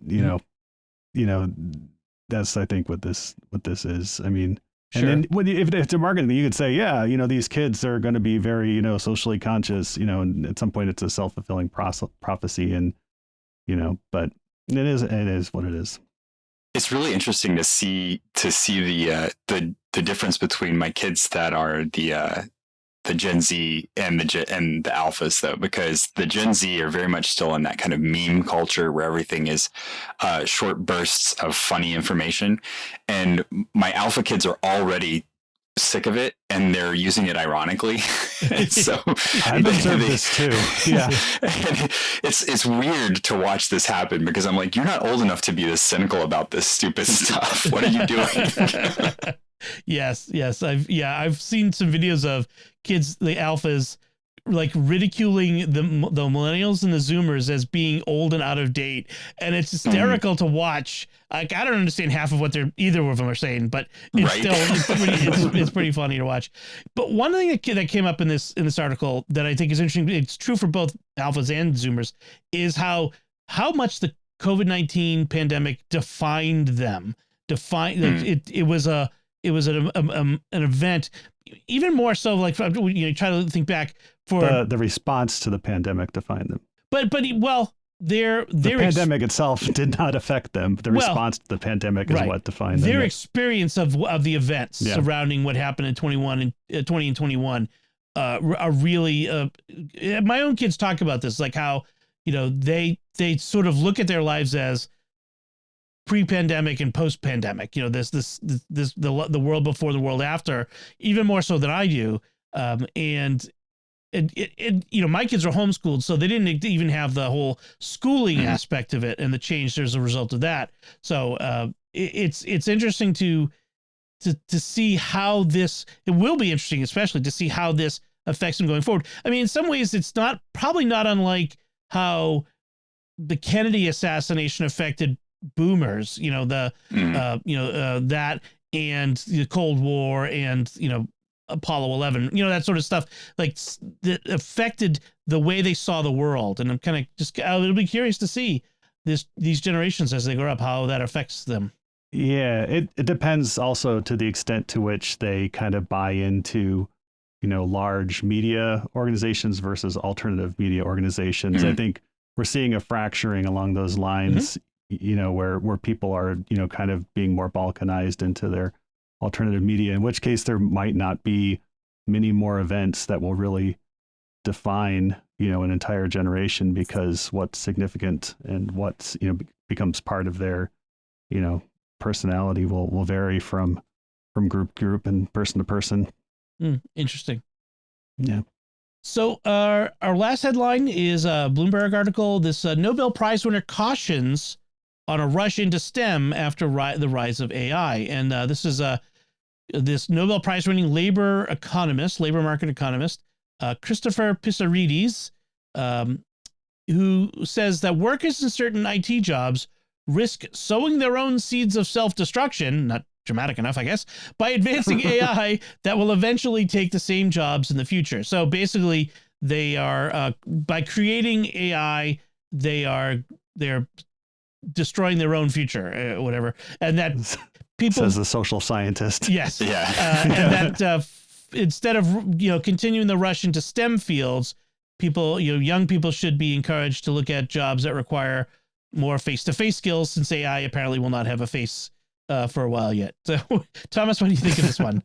that's, I think, what this is. I mean, sure. And then if it's a marketing, you could say, these kids are going to be very, socially conscious, and at some point it's a self-fulfilling prophecy, and, but it is what it is. It's really interesting to see the difference between my kids that are the Gen Z and the alphas, though, because the Gen Z are very much still in that kind of meme culture where everything is short bursts of funny information, and my alpha kids are already sick of it, and they're using it ironically. So I've observed this too. Yeah, and it's weird to watch this happen, because I'm like, you're not old enough to be this cynical about this stupid stuff. What are you doing? Yes. I've seen some videos of kids, the alphas, like ridiculing the millennials and the Zoomers as being old and out of date, and it's hysterical to watch. Like, I don't understand half of what either of them are saying, but it's pretty funny to watch. But one thing that came up in this article that I think is interesting, it's true for both alphas and Zoomers, is how much the COVID-19 pandemic defined them. It was it was an event, even more so like, you know, try to think back for the response to the pandemic defined them. But well, the pandemic itself did not affect them. The response to the pandemic is what defined them. Their experience of the events surrounding what happened in 20 and 21 are really. My own kids talk about this, like how, you know, they sort of look at their lives as pre-pandemic and post-pandemic. You know, the world before, the world after, even more so than I do, and. You know, my kids are homeschooled, so they didn't even have the whole schooling aspect of it and the change as a result of that. So it's interesting to see how this. It will be interesting, especially to see how this affects them going forward. I mean, in some ways, it's probably not unlike how the Kennedy assassination affected boomers. You know, that and the Cold War and, you know, Apollo 11, you know, that sort of stuff, like that affected the way they saw the world. And I'm kind of just, it'll be curious to see these generations as they grow up, how that affects them. Yeah. It depends also to the extent to which they kind of buy into, you know, large media organizations versus alternative media organizations. I think we're seeing a fracturing along those lines, you know, where people are, you know, kind of being more balkanized into their alternative media, in which case there might not be many more events that will really define, you know, an entire generation, because what's significant and what's, you know, becomes part of their, you know, personality will vary from group to group and person to person. Interesting. Yeah. So our last headline is a Bloomberg article. This Nobel Prize winner cautions on a rush into STEM after the rise of AI. And this is this Nobel Prize winning labor market economist, Christopher Pissarides, who says that workers in certain IT jobs risk sowing their own seeds of self-destruction, not dramatic enough, I guess, by advancing AI that will eventually take the same jobs in the future. So basically, they are by creating AI, they're destroying their own future, whatever, and that people, says the social scientist. Yes, yeah, and that instead of, you know, continuing the rush into STEM fields, people, you know, young people should be encouraged to look at jobs that require more face-to-face skills, since AI apparently will not have a face for a while yet. So, Thomas, what do you think of this one?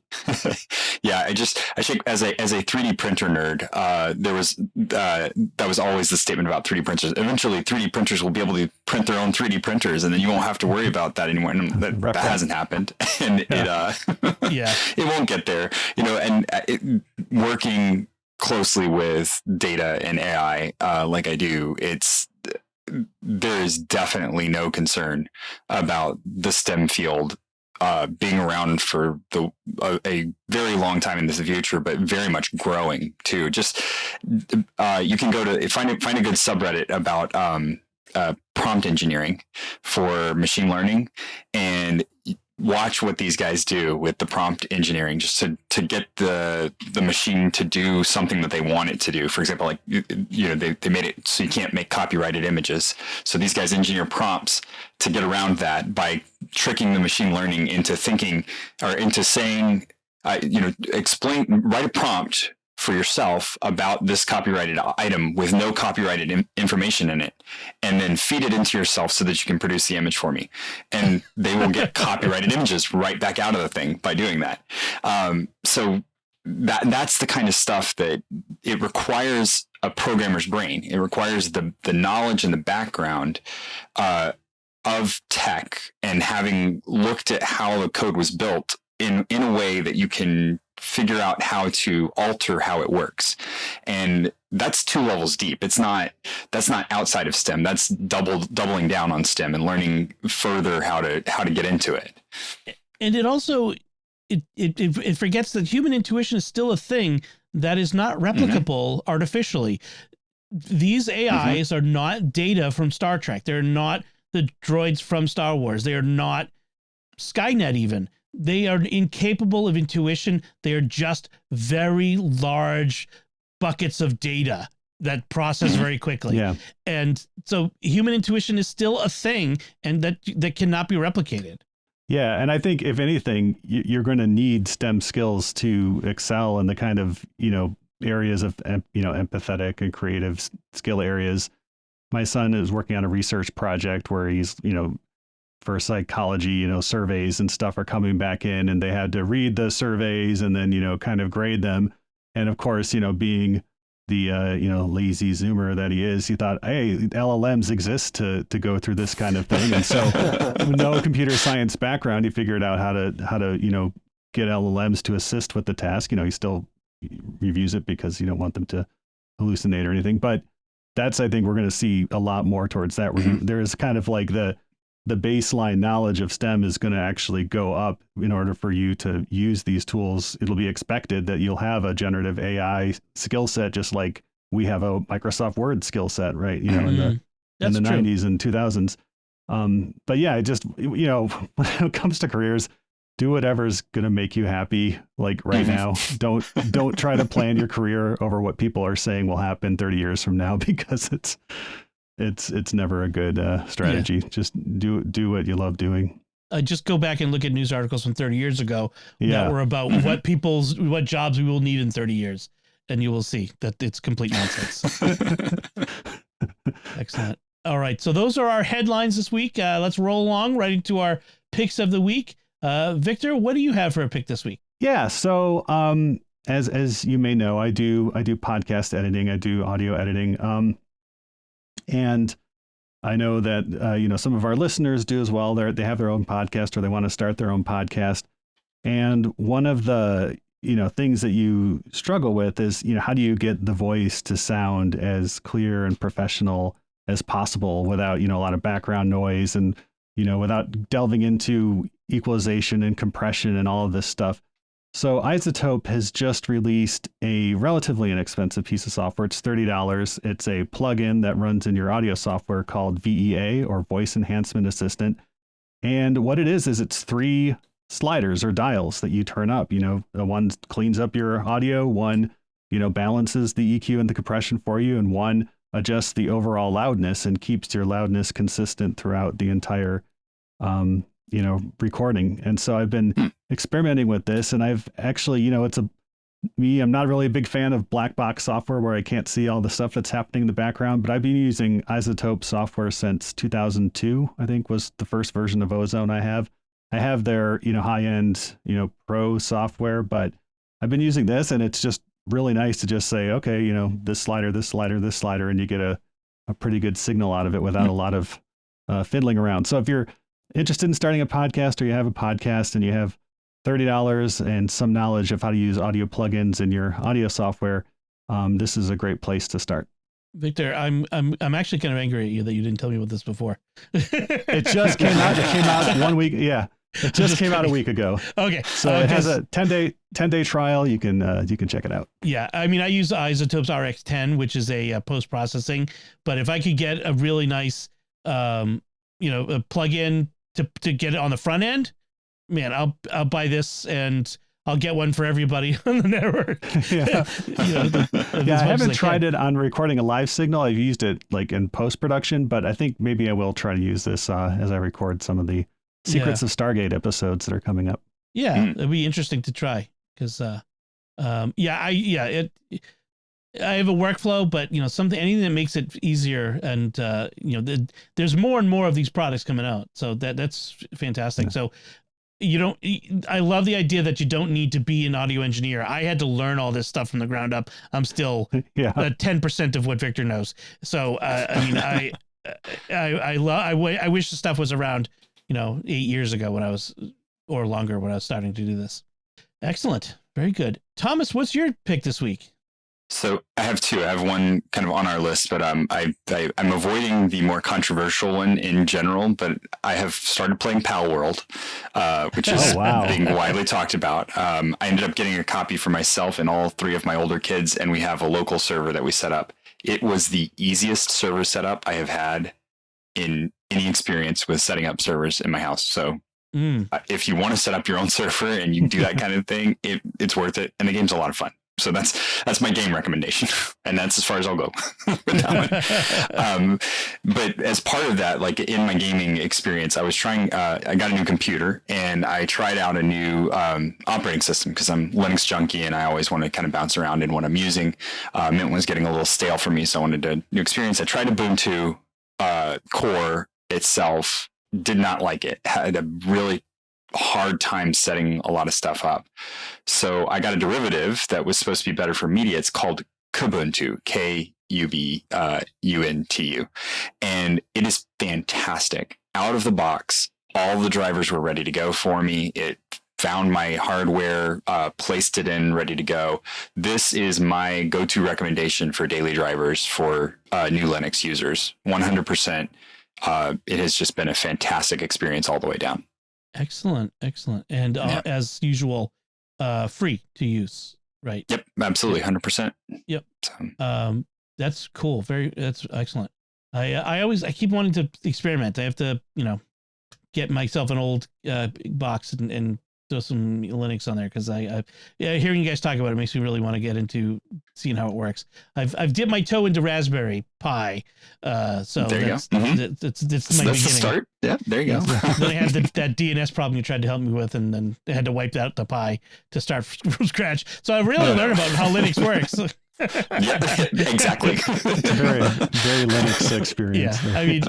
Yeah, I think as a 3D printer nerd, there was that was always the statement about 3D printers. Eventually, 3D printers will be able to print their own 3D printers, and then you won't have to worry about that anymore. And that hasn't happened, and it won't get there. You know, and working closely with data and AI, like I do, there is definitely no concern about the STEM field being around for a very long time in the future, but very much growing too. Just you can go to find a good subreddit about prompt engineering for machine learning, and watch what these guys do with the prompt engineering, just to get the machine to do something that they want it to do. For example, like, you know, they made it so you can't make copyrighted images. So these guys engineer prompts to get around that by tricking the machine learning into thinking, or into saying, you know, write a prompt for yourself about this copyrighted item with no copyrighted information in it, and then feed it into yourself so that you can produce the image for me. And they will get copyrighted images right back out of the thing by doing that. So that's the kind of stuff that it requires a programmer's brain. It requires the knowledge and the background of tech, and having looked at how the code was built in a way that you can figure out how to alter how it works. And that's 2 levels deep. That's not outside of STEM. That's doubling down on STEM and learning further how to get into it. And it also, it forgets that human intuition is still a thing that is not replicable artificially. These AIs are not data from Star Trek. They're not the droids from Star Wars. They are not Skynet even. They are incapable of intuition. They are just very large buckets of data that process very quickly. Yeah. And so human intuition is still a thing, and that cannot be replicated. Yeah, and I think if anything, you're going to need STEM skills to excel in the kind of areas of empathetic and creative skill areas. My son is working on a research project where he's for psychology, surveys and stuff are coming back in, and they had to read the surveys and then kind of grade them. And of course, being the lazy Zoomer that he is, he thought, hey, LLMs exist to go through this kind of thing. And so no computer science background, he figured out how to get LLMs to assist with the task. He still reviews it because you don't want them to hallucinate or anything. But I think we're going to see a lot more towards that. There is kind of like the baseline knowledge of STEM is going to actually go up in order for you to use these tools. It'll be expected that you'll have a generative AI skill set, just like we have a Microsoft Word skill set, right? In the 90s and 2000s. But yeah, just, when it comes to careers, do whatever's going to make you happy. Like right now, don't try to plan your career over what people are saying will happen 30 years from now, because it's never a good strategy. Yeah. Just do what you love doing. Just go back and look at news articles from 30 years ago that were about what jobs we will need in 30 years. And you will see that it's complete nonsense. Excellent. All right. So those are our headlines this week. Let's roll along right into our picks of the week. Victor, what do you have for a pick this week? Yeah. So as you may know, I do podcast editing. I do audio editing. And I know that, some of our listeners do as well. They have their own podcast, or they want to start their own podcast. And one of the, things that you struggle with is, how do you get the voice to sound as clear and professional as possible without, a lot of background noise and, without delving into equalization and compression and all of this stuff. So iZotope has just released a relatively inexpensive piece of software. It's $30. It's a plugin that runs in your audio software called VEA, or Voice Enhancement Assistant. And what it is it's 3 sliders or dials that you turn up. The one cleans up your audio, one, balances the EQ and the compression for you, and one adjusts the overall loudness and keeps your loudness consistent throughout the entire recording. And so I've been experimenting with this, and I've actually, I'm not really a big fan of black box software where I can't see all the stuff that's happening in the background, but I've been using iZotope software since 2002, I think was the first version of Ozone I have. I have their, high-end, pro software, but I've been using this, and it's just really nice to just say, okay, this slider, this slider, this slider, and you get a pretty good signal out of it without a lot of fiddling around. So if you're interested in starting a podcast, or you have a podcast and you have $30 and some knowledge of how to use audio plugins in your audio software, this is a great place to start. Victor, I'm actually kind of angry at you that you didn't tell me about this before. It just came out. It came out 1 week. Yeah, it just came out a week ago. Okay, so it has a 10-day trial. You can check it out. Yeah, I mean, I use iZotope's RX10, which is a post processing. But if I could get a really nice, a plug-in to get it on the front end, man, I'll buy this, and I'll get one for everybody on the network. Yeah, I haven't tried it on recording a live signal. I've used it like in post-production, but I think maybe I will try to use this as I record some of the Secrets of Stargate episodes that are coming up. Yeah, it'd be interesting to try, because I have a workflow, but anything that makes it easier, and there's more and more of these products coming out, so that's fantastic. Yeah. So I love the idea that you don't need to be an audio engineer. I had to learn all this stuff from the ground up. I'm still 10% of what Victor knows. So I wish the stuff was around 8 years ago when I was, or longer, when I was starting to do this. Excellent, very good. Thomas, what's your pick this week? So I have 2. I have one kind of on our list, but I'm avoiding the more controversial one in general. But I have started playing Pal World, which is being widely talked about. I ended up getting a copy for myself and all 3 of my older kids, and we have a local server that we set up. It was the easiest server setup I have had in any experience with setting up servers in my house. So if you want to set up your own server and you do that kind of thing, it's worth it, and the game's a lot of fun. So that's my game recommendation, and that's as far as I'll go with that one. But as part of that, like in my gaming experience, I was trying. I got a new computer, and I tried out a new operating system because I'm Linux junkie, and I always want to kind of bounce around in what I'm using. Mint was getting a little stale for me, so I wanted a new experience. I tried Ubuntu core itself, did not like it. Had a really hard time setting a lot of stuff up. So I got a derivative that was supposed to be better for media. It's called Kubuntu, Kubuntu. And it is fantastic. Out of the box, all the drivers were ready to go for me. It found my hardware, placed it in, ready to go. This is my go-to recommendation for daily drivers for new Linux users. 100%. It has just been a fantastic experience all the way down. Excellent. And as usual, free to use, right? Yep, absolutely, 100%. Yep. So. That's cool. That's excellent. I keep wanting to experiment. I have to, get myself an old box and throw some Linux on there because hearing you guys talk about it makes me really want to get into seeing how it works. I've dipped my toe into Raspberry Pi, so there you that's go. Mm-hmm. That's my that's beginning. The start. Yeah, there you go. Then I had that DNS problem you tried to help me with, and then I had to wipe out the Pi to start from scratch. So I really learned about how Linux works. Yeah, exactly. Very, very Linux experience. Yeah, I mean,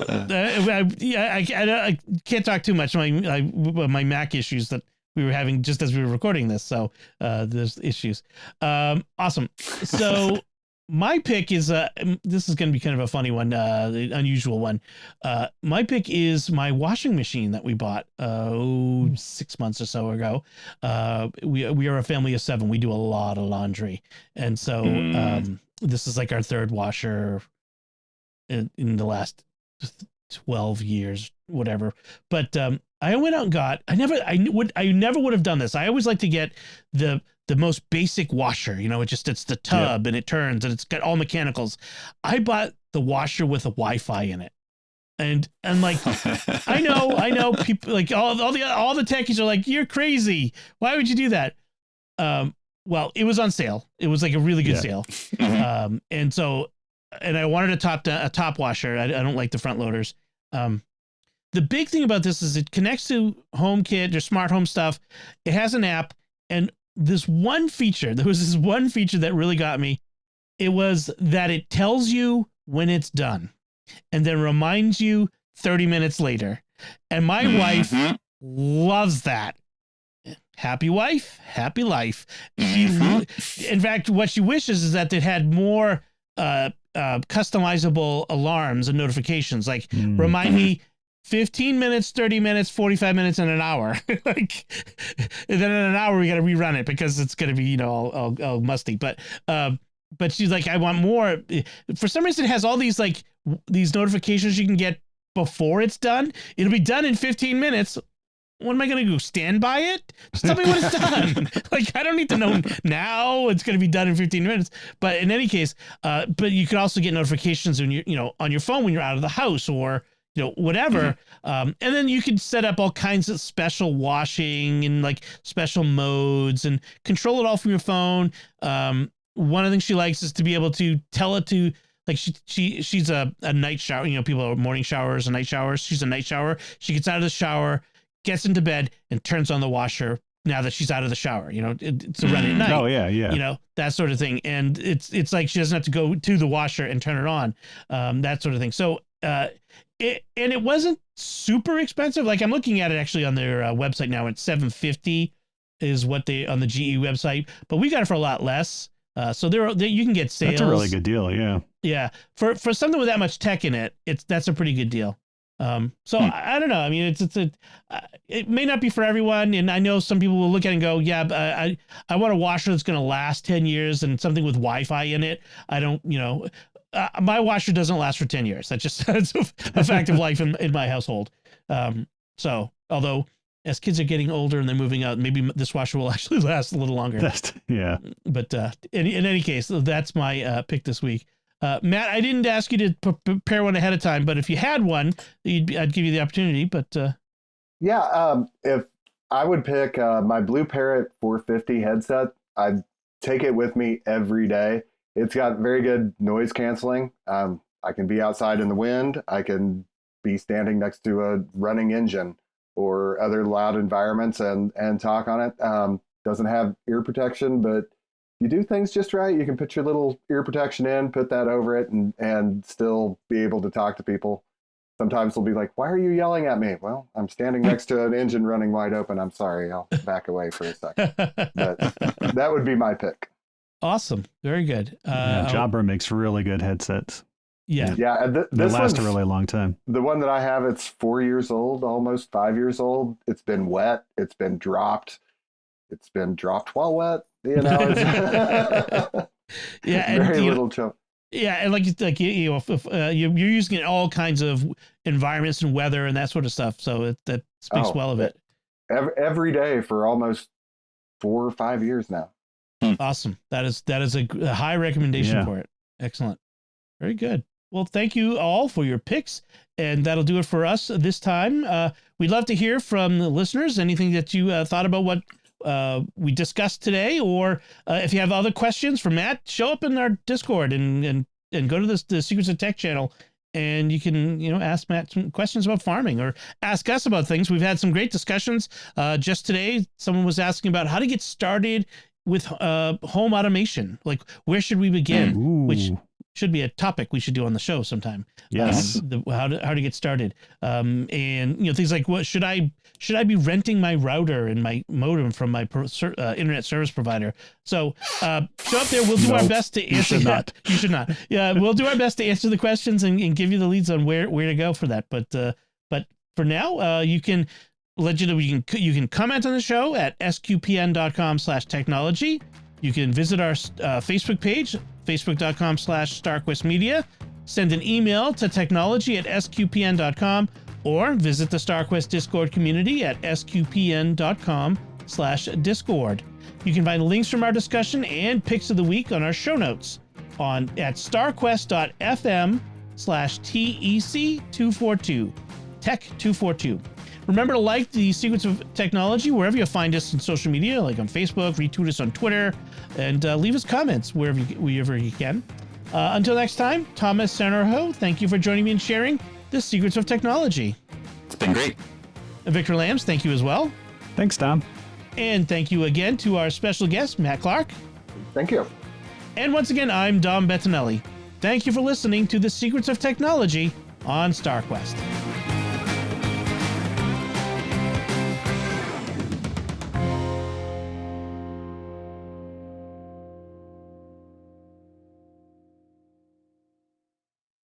I can't talk too much. My Mac issues that we were having just as we were recording this. So there's issues. Awesome. So my pick is this is going to be kind of a funny one, unusual one. My pick is my washing machine that we bought 6 months or so ago. We are a family of 7. We do a lot of laundry, and so this is like our third washer in the last 12 years, whatever. But I went out and got. I never would have done this. I always like to get the most basic washer. It's the tub and it turns and it's got all mechanicals. I bought the washer with a Wi-Fi in it. And like, I know people like all the techies are like, you're crazy. Why would you do that? Well, it was on sale. It was like a really good sale. Mm-hmm. And I wanted a top washer. I don't like the front loaders. The big thing about this is it connects to HomeKit, their smart home stuff. It has an app, and there was this one feature that really got me. It was that it tells you when it's done and then reminds you 30 minutes later. And my wife loves that. Happy wife, happy life. In fact, what she wishes is that it had more customizable alarms and notifications, like remind me 15 minutes, 30 minutes, 45 minutes, and an hour. And then in an hour we got to rerun it because it's going to be all musty. But she's like, I want more. For some reason, it has all these these notifications you can get before it's done. It'll be done in 15 minutes. What am I going to do? Stand by it? Just tell me when it's done. I don't need to know now. It's going to be done in 15 minutes. But in any case, but you could also get notifications when you on your phone when you're out of the house or whatever. And then you can set up all kinds of special washing and special modes and control it all from your phone. One of the things she likes is to be able to tell it to she's a night shower. People are morning showers and night showers. She's a night shower. She gets out of the shower, gets into bed, and turns on the washer now that she's out of the shower. It's a run at night. Oh yeah. That sort of thing. And it's like she doesn't have to go to the washer and turn it on. That sort of thing. So it wasn't super expensive. I'm looking at it actually on their website now. It's $750 is what they on the GE website, but we got it for a lot less. So you can get sales. That's a really good deal. Yeah. Yeah. For something with that much tech in it, that's a pretty good deal. I don't know. I mean, it may not be for everyone. And I know some people will look at it and go, yeah, but I want a washer that's going to last 10 years and something with Wi-Fi in it. I don't, my washer doesn't last for 10 years. That's a fact of life in my household. So although as kids are getting older and they're moving out, maybe this washer will actually last a little longer. Yeah. But in any case, that's my pick this week. Matt, I didn't ask you to prepare one ahead of time, but if you had one, I'd give you the opportunity. But if I would pick my Blue Parrot 450 headset, take it with me every day. It's got very good noise canceling. I can be outside in the wind. I can be standing next to a running engine or other loud environments and talk on it. Doesn't have ear protection, but you do things just right. You can put your little ear protection in, put that over it, and still be able to talk to people. Sometimes they'll be like, "Why are you yelling at me?" Well, I'm standing next to an engine running wide open. I'm sorry. I'll back away for a second. But that would be my pick. Awesome. Very good. Jabra makes really good headsets. Yeah. Yeah. They last a really long time. The one that I have, it's 4 years old, almost 5 years old. It's been wet. It's been dropped. It's been dropped while wet. You know, it's yeah, and very little chunk. Yeah, and like you know, if, you're using it in all kinds of environments and weather and that sort of stuff, so that speaks well of it. Every day for almost 4 or 5 years now. Awesome. That is a high recommendation for it. Excellent. Very good. Well, thank you all for your picks, and that'll do it for us this time. We'd love to hear from the listeners, anything that you thought about what we discussed today, or if you have other questions for Matt, show up in our Discord and go to the Secrets of Tech channel, and you can ask Matt some questions about farming or ask us about things. We've had some great discussions. Just today, someone was asking about how to get started with home automation. Like, where should we begin? Which should be a topic we should do on the show sometime. Yes. How to get started. And things like, what should I be renting my router and my modem from my internet service provider? So show up there. We'll do our best to answer. You should not. Yeah, we'll do our best to answer the questions and give you the leads on where to go for that. But for now, you can you can comment on the show at sqpn.com/technology. You can visit our Facebook page, facebook.com/StarQuestMedia. Send an email to technology@sqpn.com, or visit the StarQuest Discord community at sqpn.com/Discord. You can find links from our discussion and picks of the week on our show notes at starquest.fm/TEC242, Tech242. Remember to like the Secrets of Technology wherever you find us on social media, like on Facebook, retweet us on Twitter, and leave us comments wherever you can. Until next time, Thomas Sanjurjo, thank you for joining me and sharing the Secrets of Technology. It's been great. Victor Lambs, thank you as well. Thanks, Dom. And thank you again to our special guest, Matt Clark. Thank you. And once again, I'm Dom Bettinelli. Thank you for listening to the Secrets of Technology on StarQuest.